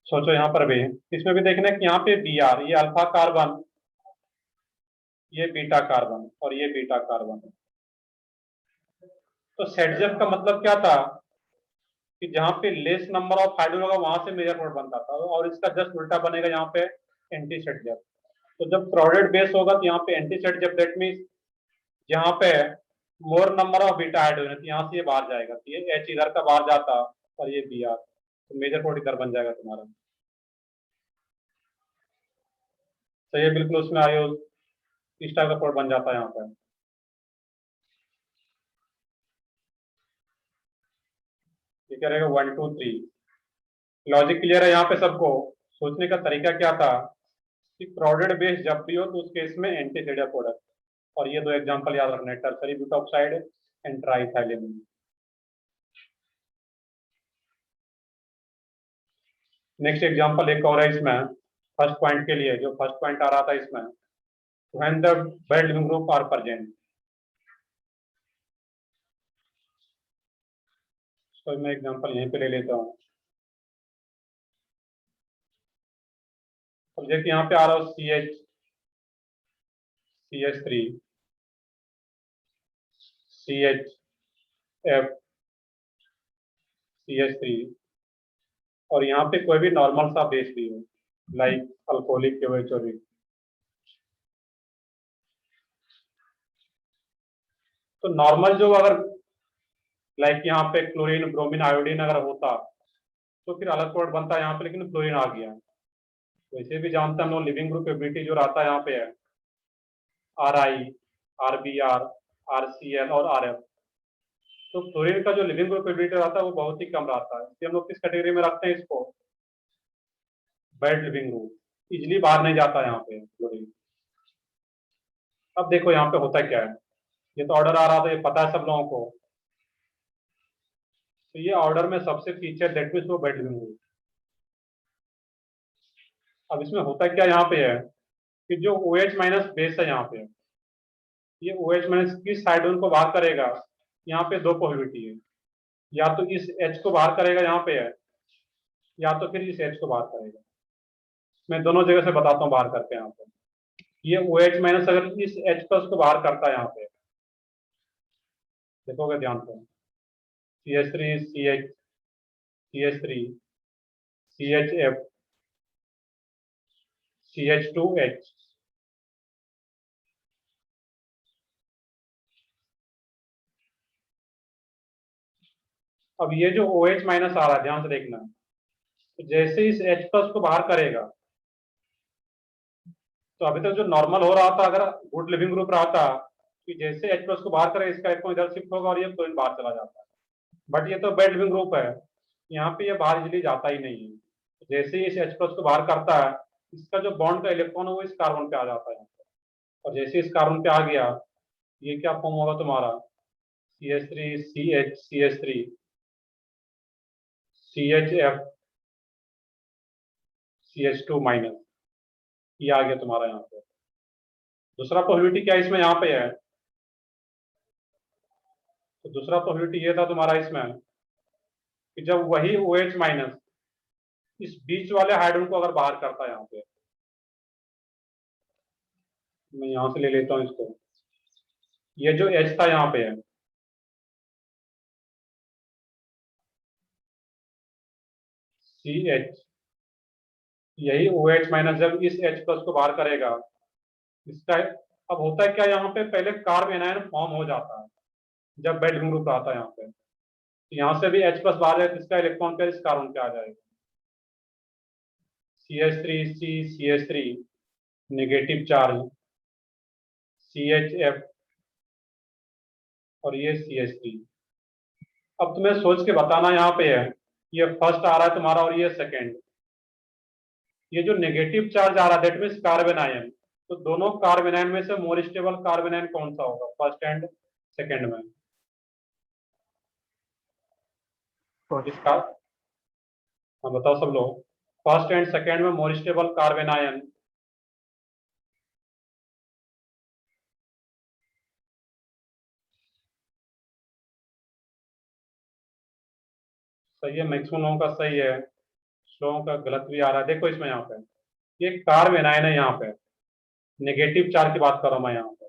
सोचो यहाँ पर भी, इसमें भी देखना है कि यहाँ पे Br ये अल्फा कार्बन, ये बीटा कार्बन और ये बीटा कार्बन। तो सेडजेफ का मतलब क्या था कि जहाँ पे लेस नंबर ऑफ हाइड्रोजन होगा वहां से मेजर प्रोडक्ट बनता था, और इसका जस्ट उल्टा बनेगा यहाँ पे एंटी सेडजेफ। तो जब क्राउडेड बेस होगा तो यहाँ पे एंटी सेडजेफ, दैट मीन्स यहाँ पे मोर नंबर ऑफ बीटा हाइड्रोजन, तो यहाँ से ये बाहर जाएगा, तो ये H इधर का बाहर जाता और ये Br, तो मेजर प्रोडक्ट इधर बन जाएगा तुम्हारा। तो ये बिल्कुल उसमें आयो इस टाइप का प्रोडक्ट बन जाता है यहाँ पे। ये क्या रहेगा 1 2 3। लॉजिक क्लियर है यहाँ पे सबको। सोचने का तरीका क्या था कि क्राउडेड बेस जब भी हो तो उस केस में एंटी सेडजेफ प्रोडक्ट, और ये दो एग्जांपल याद रखना है, टर्सरी ब्यूटाऑक्साइड एंड ट्राइथाइलेमीन। नेक्स्ट एग्जांपल एक और है इसमें, फर्स्ट पॉइंट के लिए, जो फर्स्ट पॉइंट आ रहा था इसमें, when the bad leaving group are present. तो मैं एग्जांपल यहीं पे ले लेता हूँ। तो देखिए यहाँ पे आ रहा हो CH3 CHF CH3, और यहाँ पे कोई भी नॉर्मल सा बेस भी हो, लाइक अल्कोहलिक KOH। तो नॉर्मल जो अगर लाइक यहाँ पे क्लोरीन ब्रोमीन आयोडीन अगर होता तो फिर अलग प्रोडक्ट बनता है यहाँ पे, लेकिन क्लोरीन आ गया। वैसे भी जानते हैं हम लोग लिविंग ग्रुप एबिलिटी जो रहता है यहाँ पे है RI RBr RCl और RF। तो क्लोरीन का जो लिविंग ग्रुप एबिलिटी रहता है वो बहुत ही कम रहता है, इसलिए हम लोग किस कैटेगरी में रखते हैं इसको, बैड लिविंग ग्रुप। इजिली बाहर नहीं जाता यहाँ पे क्लोरीन। अब देखो यहाँ पे होता क्या है, ये तो ऑर्डर आ रहा था, ये पता है सब लोगों को। तो ये ऑर्डर में सबसे पीछे दैट मीन्स वो बेड लिविंग ग्रुप। अब इसमें होता क्या यहाँ पे है कि जो ओ एच माइनस बेस है यहाँ पे, ये ओ एच माइनस किस साइड उनको बाहर करेगा, यहाँ पे दो पॉसिबिलिटी है, या तो इस एच को बाहर करेगा यहाँ पे है, या तो फिर इस एच को बाहर करेगा। मैं दोनों जगह से बताता हूँ बाहर करके। यहाँ पे ये ओ एच माइनस अगर इस एच प्लस को बाहर करता है यहाँ पे, देखोगे ध्यान से, C H three C H, C H three C H F, C H two H. अब ये जो ओ एच माइनस आ रहा है, ध्यान से देखना, तो जैसे इस एच प्लस को बाहर करेगा, तो अभी तक जो नॉर्मल हो रहा था, अगर गुड लिविंग ग्रुप रहा था कि जैसे एच प्लस को बाहर करे, इसका इलेक्ट्रॉन इधर शिफ्ट होगा और ये फ्लोरीन बाहर चला जाता है। बट ये तो बैड लिविंग ग्रुप है, यहाँ पे ये बाहर इजिली जाता ही नहीं है। तो जैसे ही इस एच प्लस को बाहर करता है, इसका जो बॉन्ड का इलेक्ट्रॉन है वो इस कार्बन पे आ जाता है यहाँ पे। और जैसे इस कार्बन पे आ गया, ये क्या फॉर्म होगा तुम्हारा, C H three C H, C H three C H F, C H two minus, ये आ गया तुम्हारा यहाँ पे। दूसरा पॉसिबिलिटी क्या इसमें यहाँ पे है, तो दूसरा पॉसिबिलिटी ये था तुम्हारा इसमें कि जब वही ओ एच माइनस इस बीच वाले हाइड्रोजन को अगर बाहर करता है यहाँ पे, मैं यहाँ से ले लेता हूँ इसको, ये जो एच था यहाँ पे है, सी एच, यही ओ एच माइनस जब इस एच प्लस को बाहर करेगा, इसका अब होता है क्या, यहाँ पे पहले कार्ब एनायन फॉर्म हो जाता है जब बेड ग्रुप आता है यहाँ पे। तो यहाँ से भी एच प्लस बाहर जाए, इसका इलेक्ट्रॉन पे इस कार्बन पे आ जाएगा, C H three C H three negative charge, C H F, और ये सी एच थ्री। अब तुम्हें सोच के बताना यहाँ पे है, ये फर्स्ट आ रहा है तुम्हारा और ये सेकेंड, ये जो नेगेटिव चार्ज आ रहा है दैट मीन्स कार्बन आयन। तो दोनों कार्बन आयन में से मोर स्टेबल कार्बन आयन कौन सा होगा फर्स्ट एंड सेकेंड में, इसका, हाँ बताओ सब लोग, फर्स्ट एंड सेकेंड में मोर स्टेबल कार्बन आयन। सही है, मैक्सिमम लोगों का सही है, कुछ लोगों का गलत भी आ रहा है। देखो इसमें यहाँ पे ये कार्बन आयन है, यहाँ पे नेगेटिव चार्ज की बात कर रहा हूं मैं यहाँ पे,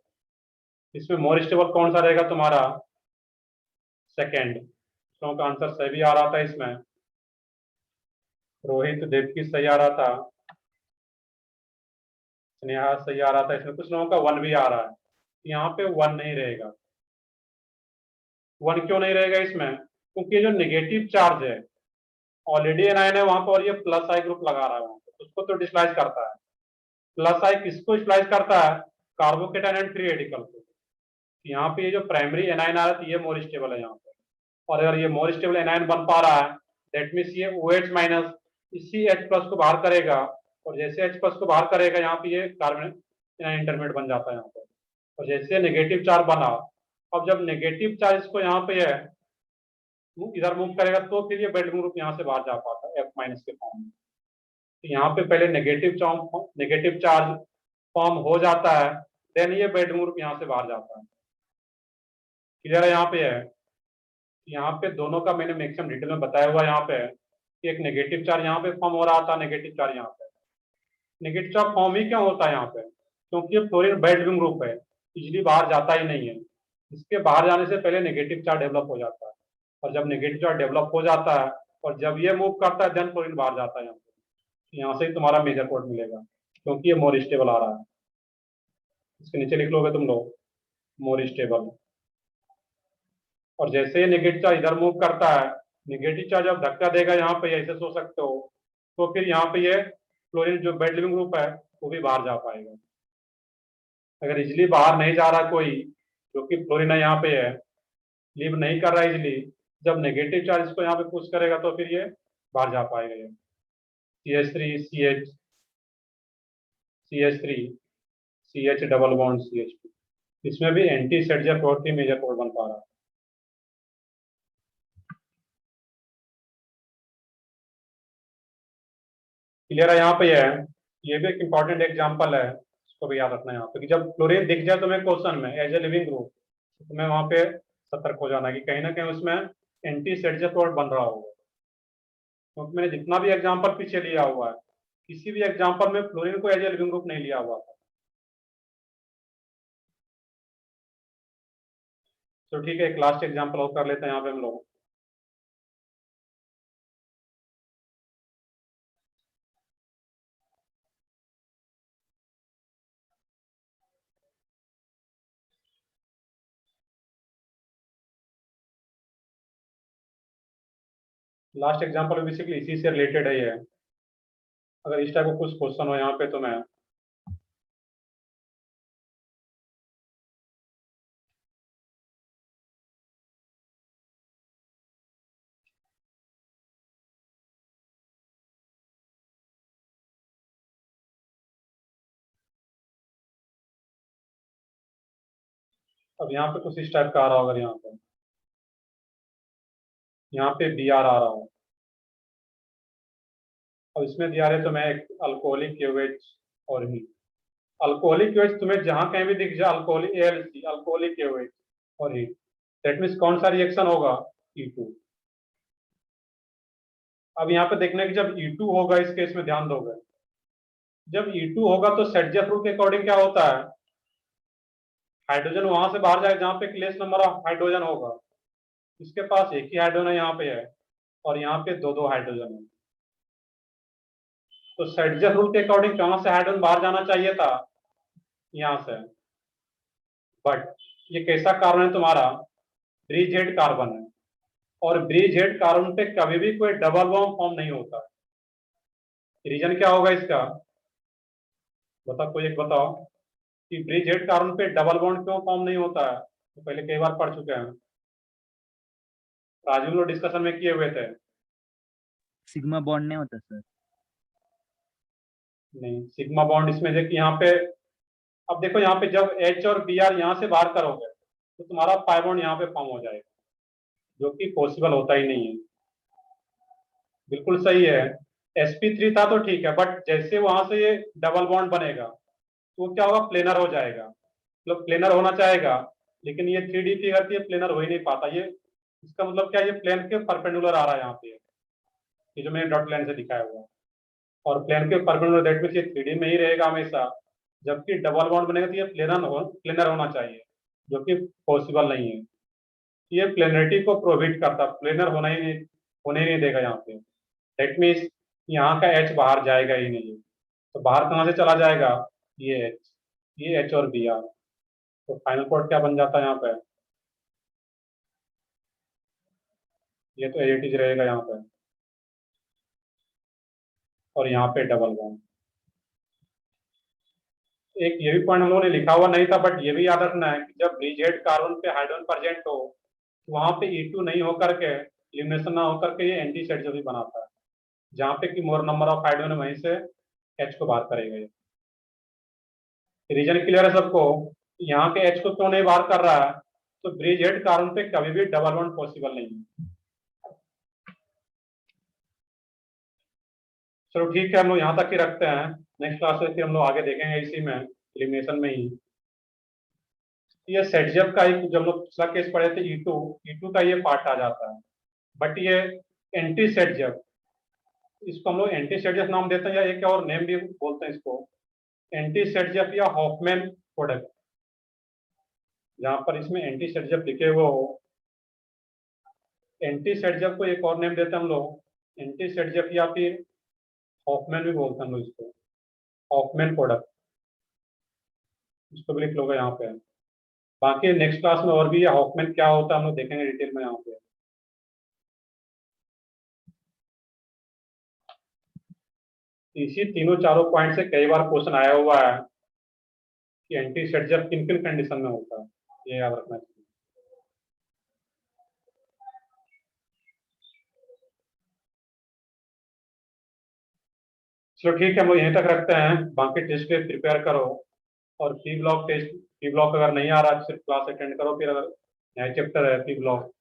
इसमें मोर स्टेबल कौन सा रहेगा तुम्हारा, सेकेंड। लोगों का आंसर सही भी आ रहा था इसमें, रोहित देवकी सही आ रहा था, स्नेहा सही आ रहा था, इसमें कुछ लोगों का वन भी आ रहा है, यहाँ पे वन नहीं रहेगा। वन क्यों नहीं रहेगा इसमें, क्योंकि ये जो नेगेटिव चार्ज है ऑलरेडी एनायन है वहां पर, और ये प्लस आई ग्रुप लगा रहा है वहां पर, उसको तो डिस्लाइज करता है। प्लस आई किसको डिस्लाइज करता है, कार्बोकेटायन एंड फ्री रेडिकल को। यहाँ पे ये जो प्राइमरी एनायन आ रहा है, ये मोर स्टेबल है यहाँ पे, और अगर ये मोर स्टेबल एनायन बन पा रहा है, दैट मीन्स ये ओ एच माइनस इसी एच प्लस को बाहर करेगा, और जैसे एच प्लस को बाहर करेगा यहाँ पे ये कार्बन इंटरमीडिएट बन जाता है यहाँ पे, और जैसे नेगेटिव चार्ज बना, अब जब नेगेटिव चार्ज को यहाँ पे है इधर मूव करेगा, तो फिर ये बेड ग्रुप यहाँ से बाहर जा पाता है एफ माइनस के फॉर्म में। तो यहाँ पे पहले नेगेटिव चार्ज फॉर्म हो जाता है, देन ये बेड ग्रुप यहाँ से बाहर जाता है। क्लियर है यहाँ पे है, यहाँ पे दोनों का मैंने मैक्सिमम डिटेल में बताया हुआ यहाँ पे है कि एक नेगेटिव चार्ज यहाँ पे फॉर्म हो रहा था, नेगेटिव चार्ज यहाँ पे। नेगेटिव चार्ज फॉर्म ही क्यों होता है यहाँ पे, क्योंकि ये फ्लोरीन बेड ग्रुप है, इजिली बाहर जाता ही नहीं है, इसके बाहर जाने से पहले नेगेटिव चार्ज डेवलप हो जाता है, और जब नेगेटिव चार्ज डेवलप हो जाता है और जब ये मूव करता है देन फ्लोरीन बाहर जाता है यहाँ पे। यहाँ से ही तुम्हारा मेजर कोड मिलेगा, क्योंकि ये मोर स्टेबल आ रहा है। इसके नीचे लिख लोगे तुम लोग मोर स्टेबल, और जैसे ही नेगेटिव चार्ज इधर मूव करता है, नेगेटिव चार्ज जब धक्का देगा यहाँ पे, ऐसे सोच सकते हो, तो फिर यहाँ पे ये फ्लोरीन जो बेड लिविंग ग्रुप है वो भी बाहर जा पाएगा। अगर इजिली बाहर नहीं जा रहा कोई, जो कि फ्लोरीन यहाँ पे है, लीव नहीं कर रहा है इजिली, जब नेगेटिव चार्ज इसको यहाँ पे पुश करेगा तो फिर ये बाहर जा पाएगा। ये C H three C H, C H three C H double bond C H two, इसमें भी एंटी सेट और की मेजर कोड बन पा रहा है। क्लियर है यहाँ पे? ये भी एक इंपॉर्टेंट एग्जांपल है, इसको भी याद रखना है यहाँ पे कि जब क्लोरीन दिख जाए तुम्हें क्वेश्चन में एज ए लिविंग ग्रुप, तो तुम्हें वहां पे सतर्क हो जाना कि कहीं ना कहीं उसमें एंटी सेट बन रहा होगा। क्योंकि मैंने जितना भी एग्जाम्पल पीछे लिया हुआ है, किसी भी एग्जाम्पल में फ्लोरीन को एज ए लिविंग ग्रुप नहीं लिया हुआ था। तो ठीक है, एक लास्ट एग्जाम्पल और कर लेते हैं यहाँ पे हम लोग। लास्ट एग्जाम्पल बेसिकली इसी से रिलेटेड है ये। अगर इस टाइप का कुछ क्वेश्चन हो यहाँ पे तो मैं अब यहाँ पे कुछ इस टाइप का आ रहा होगा। यहाँ पे बी आर आ रहा हो, अब इसमें दिया है तो मैं एक अल्कोहलिक KOH और ही अल्कोहलिक KOH तुम्हें जहां कहीं भी दिख जाए अल्कोहलिक ALC अल्कोहलिक KOH और ही, दैट मीन्स कौन सा रिएक्शन होगा? E2। अब यहाँ पे देखने की जब E2 होगा इस केस में ध्यान दोगे, जब E2 होगा तो सेटजेफ रूल के अकॉर्डिंग क्या होता है, हाइड्रोजन वहां से बाहर जाएगा जहां पे लेस नंबर ऑफ हाइड्रोजन होगा। इसके पास एक ही हाइड्रोजन यहाँ पे है और यहाँ पे दो दो हाइड्रोजन है, तो सेटजेफ रूल के अकॉर्डिंग कहां से हाइड्रोजन बाहर जाना चाहिए था? यहाँ से। बट ये कैसा कार्बन है तुम्हारा? ब्रिजहेड कार्बन है, और ब्रिजहेड कार्बन पे कभी भी कोई डबल बॉन्ड फॉर्म नहीं होता है। रीजन क्या होगा इसका? बताओ, कोई एक बताओ कि ब्रिजहेड कार्बन पे डबल बॉन्ड क्यों फॉर्म नहीं होता है? तो पहले कई बार पढ़ चुके हैं, राजू लोग डिस्कशन में किए हुए थे। सिग्मा बॉन्ड नहीं होता सर। नहीं, सिग्मा बॉन्ड इसमें देखिए यहाँ पे, अब देखो यहाँ पे जब H और Br यहाँ से बाहर करोगे तो तुम्हारा पाई बॉन्ड यहाँ पे फॉर्म हो जाएगा, जो कि पॉसिबल होता ही नहीं है। बिल्कुल सही है, sp3 था तो ठीक है, बट जैसे वहां से ये डबल बॉन्ड बनेगा तो क्या होगा? प्लेनर हो जाएगा, मतलब प्लेनर होना चाहेगा, लेकिन ये 3D फिगर थी, प्लेनर हो ही नहीं पाता ये। इसका मतलब क्या, ये प्लेन के परपेंडिकुलर आ रहा है यहाँ पे, ये जो मैंने डॉट लाइन से दिखाया हुआ है, और प्लेन के परपेंडिकुलर, दैट मीन्स ये 3D में ही रहेगा हमेशा। जबकि डबल बॉन्ड बनेगा तो ये प्लेनर होना चाहिए, जो कि पॉसिबल नहीं है। ये प्लेनरिटी को प्रोहिबिट करता, प्लेनर होने ही नहीं देगा यहाँ पे। दैट मीन्स यहाँ का H बाहर जाएगा ही नहीं, तो बाहर कहाँ से चला जाएगा? ये H और Br, तो फाइनल कोड क्या बन जाता है यहाँ पे? ये तो एज इट इज रहेगा यहाँ पे, और यहाँ पे डबल बॉन्ड। एक ये भी पॉइंट हम लोगों ने लिखा हुआ नहीं था, बट ये भी याद रखना है कि जब ब्रिजहेड कार्बन पे हाइड्रोजन प्रेजेंट हो तो वहां पे E2 नहीं होकर के, एलिमिनेशन ना होकर के, ये एंटी सेट जो भी बनाता है, जहाँ पे कि मोर नंबर ऑफ हाइड्रोजन वहीं से H को बाहर करेगा। ये रीजन क्लियर है सबको? यहाँ के H को क्यों नहीं बाहर कर रहा है? तो ब्रिजहेड कार्बन पे कभी भी डबल बॉन्ड पॉसिबल नहीं है। चलो ठीक है, हम लोग यहाँ तक ही रखते हैं, नेक्स्ट क्लास में फिर हम लोग आगे देखेंगे इसी में, एलिमिनेशन में ही। ये सेटजेफ का एक, जब हम लोग पिछला केस पढ़े थे E2 का ये पार्ट आ जाता है, बट ये एंटी सेटजेफ, इसको हम लोग एंटी सेटजेफ नाम देते हैं, या एक और नेम भी बोलते हैं इसको, एंटी सेटजेफ या हॉफमैन प्रोडक्ट। जहां पर इसमें एंटी सेटजेफ लिखे हुए हो, एंटी सेटजेफ को एक और नेम देते हैं हम लोग एंटी सेटजेफ, या फिर हॉफमैन भी बोलते हैं हम लोग इसको, हॉफमैन प्रोडक्ट। इसको भी लिख लोगे यहाँ पे। बाकी नेक्स्ट क्लास में और भी ये हॉफमैन क्या होता है हम लोग देखेंगे डिटेल में यहाँ पे। इसी तीनों चारों पॉइंट से कई बार क्वेश्चन आया हुआ है कि एंटी सेटजेफ किन किन कंडीशन में होता है, ये याद रखना चाहिए। चलो ठीक है, हम लोग यहीं तक रखते हैं, बाकी टेस्ट पे प्रिपेयर करो, और P block test P block अगर नहीं आ रहा है सिर्फ क्लास अटेंड करो, फिर अगर नया चैप्टर है पी ब्लॉक,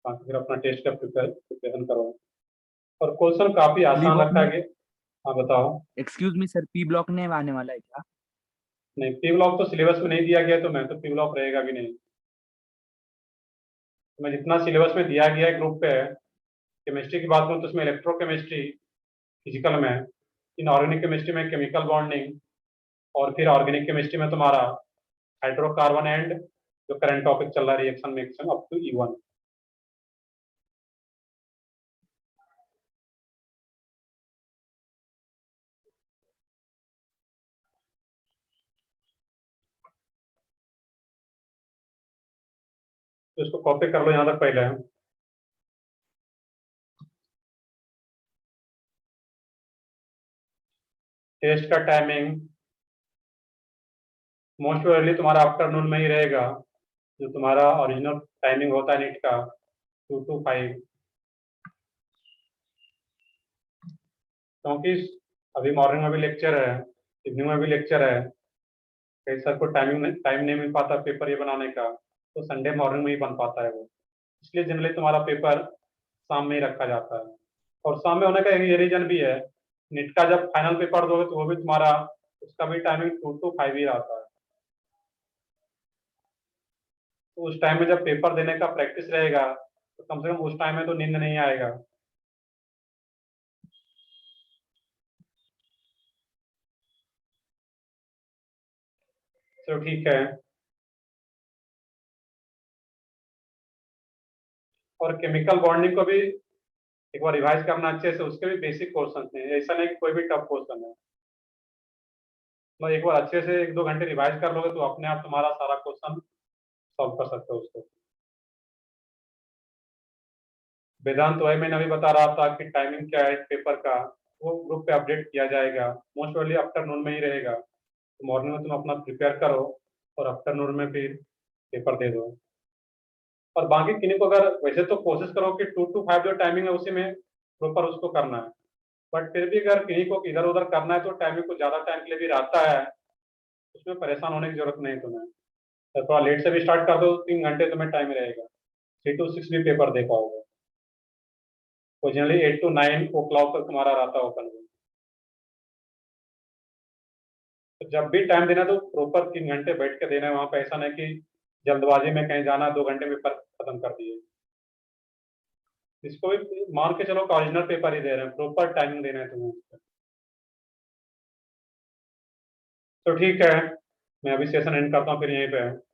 फिर अपना टेस्ट का प्रिपरेशन करो। और क्वेश्चन काफी आसान ब्लॉक रखा में- है। हाँ बताओ। Excuse me sir, P block ने आने वाला है क्या? नहीं, पी ब्लॉक तो सिलेबस में नहीं दिया गया, तो मैं तो पी ब्लॉक रहेगा भी नहीं। मैं जितना सिलेबस में दिया गया है ग्रुप पे है, केमिस्ट्री की बात करूँ तो उसमें इलेक्ट्रोकेमिस्ट्री, फिजिकल में, इनऑर्गेनिक केमिस्ट्री में केमिकल बॉन्डिंग, और फिर ऑर्गेनिक केमिस्ट्री में तुम्हारा हाइड्रोकार्बन एंड जो करंट टॉपिक चल रहा है रिएक्शन मिक्सन अप टू E1। तो इसको कॉपी कर लो यहाँ तक पहले। टेस्ट का टाइमिंग मोस्ट प्रोबेबली तुम्हारा आफ्टरनून में ही रहेगा, जो तुम्हारा ओरिजिनल टाइमिंग होता है नीट का 2 to 5, क्योंकि अभी मॉर्निंग में भी लेक्चर है, इवनिंग में भी लेक्चर है, कई सर को टाइम नहीं मिल पाता पेपर ये बनाने का, तो संडे मॉर्निंग में ही बन पाता है वो। इसलिए जनरली तुम्हारा पेपर शाम में ही रखा जाता है। और शाम में होने का ये रीजन भी है, नीट का जब फाइनल पेपर दोगे तो वो भी तुम्हारा, उसका भी टाइमिंग 2 to 5 ही रहता है। तो उस टाइम में जब पेपर देने का प्रैक्टिस रहेगा तो कम से कम उस टाइम में तो नींद नहीं आएगा। चलो ठीक है। और केमिकल बॉन्डिंग को भी एक बार रिवाइज करना अच्छे से, उसके भी बेसिक क्वेश्चन हैं, ऐसा नहीं कि कोई भी टफ क्वेश्चन है। मतलब एक बार अच्छे से 1-2 घंटे रिवाइज कर लोगे तो अपने आप तुम्हारा सारा क्वेश्चन सॉल्व कर सकते हो उसको। वेदांत वही मैंने अभी बता रहा था कि टाइमिंग क्या है पेपर का, वो ग्रुप पे अपडेट किया जाएगा, मोस्ट प्रोबेबली आफ्टरनून में ही रहेगा। तो मॉर्निंग में तुम अपना प्रिपेयर करो और आफ्टरनून में फिर पेपर दे दो। और बाकी किन्हीं को अगर वैसे तो कोशिश करो कि 2 to 5 जो टाइमिंग है उसी में प्रॉपर उसको करना है, बट फिर भी अगर किन्हीं को इधर उधर करना है तो टाइमिंग को ज्यादा टाइम के लिए भी रहता है, उसमें परेशान होने की जरूरत नहीं तुम्हें। तो थोड़ा लेट से भी स्टार्ट कर दो, 3 घंटे तुम्हें टाइम रहेगा, 3 to 6 भी पेपर दे पाओगे। वो जनरली 8 to 9 ओ क्लॉक तक तुम्हारा रहता है ओपन। तो जब भी टाइम देना तो प्रॉपर 3 घंटे बैठ के देना है वहां पे, ऐसा नहीं कि जल्दबाजी में कहीं जाना 2 घंटे में पेपर खत्म कर दिए। इसको भी मान के चलो ओरिजिनल पेपर ही दे रहे हैं, प्रॉपर टाइमिंग देना है तुम्हें। तो ठीक है, मैं अभी सेशन एंड करता हूँ फिर यहीं पे।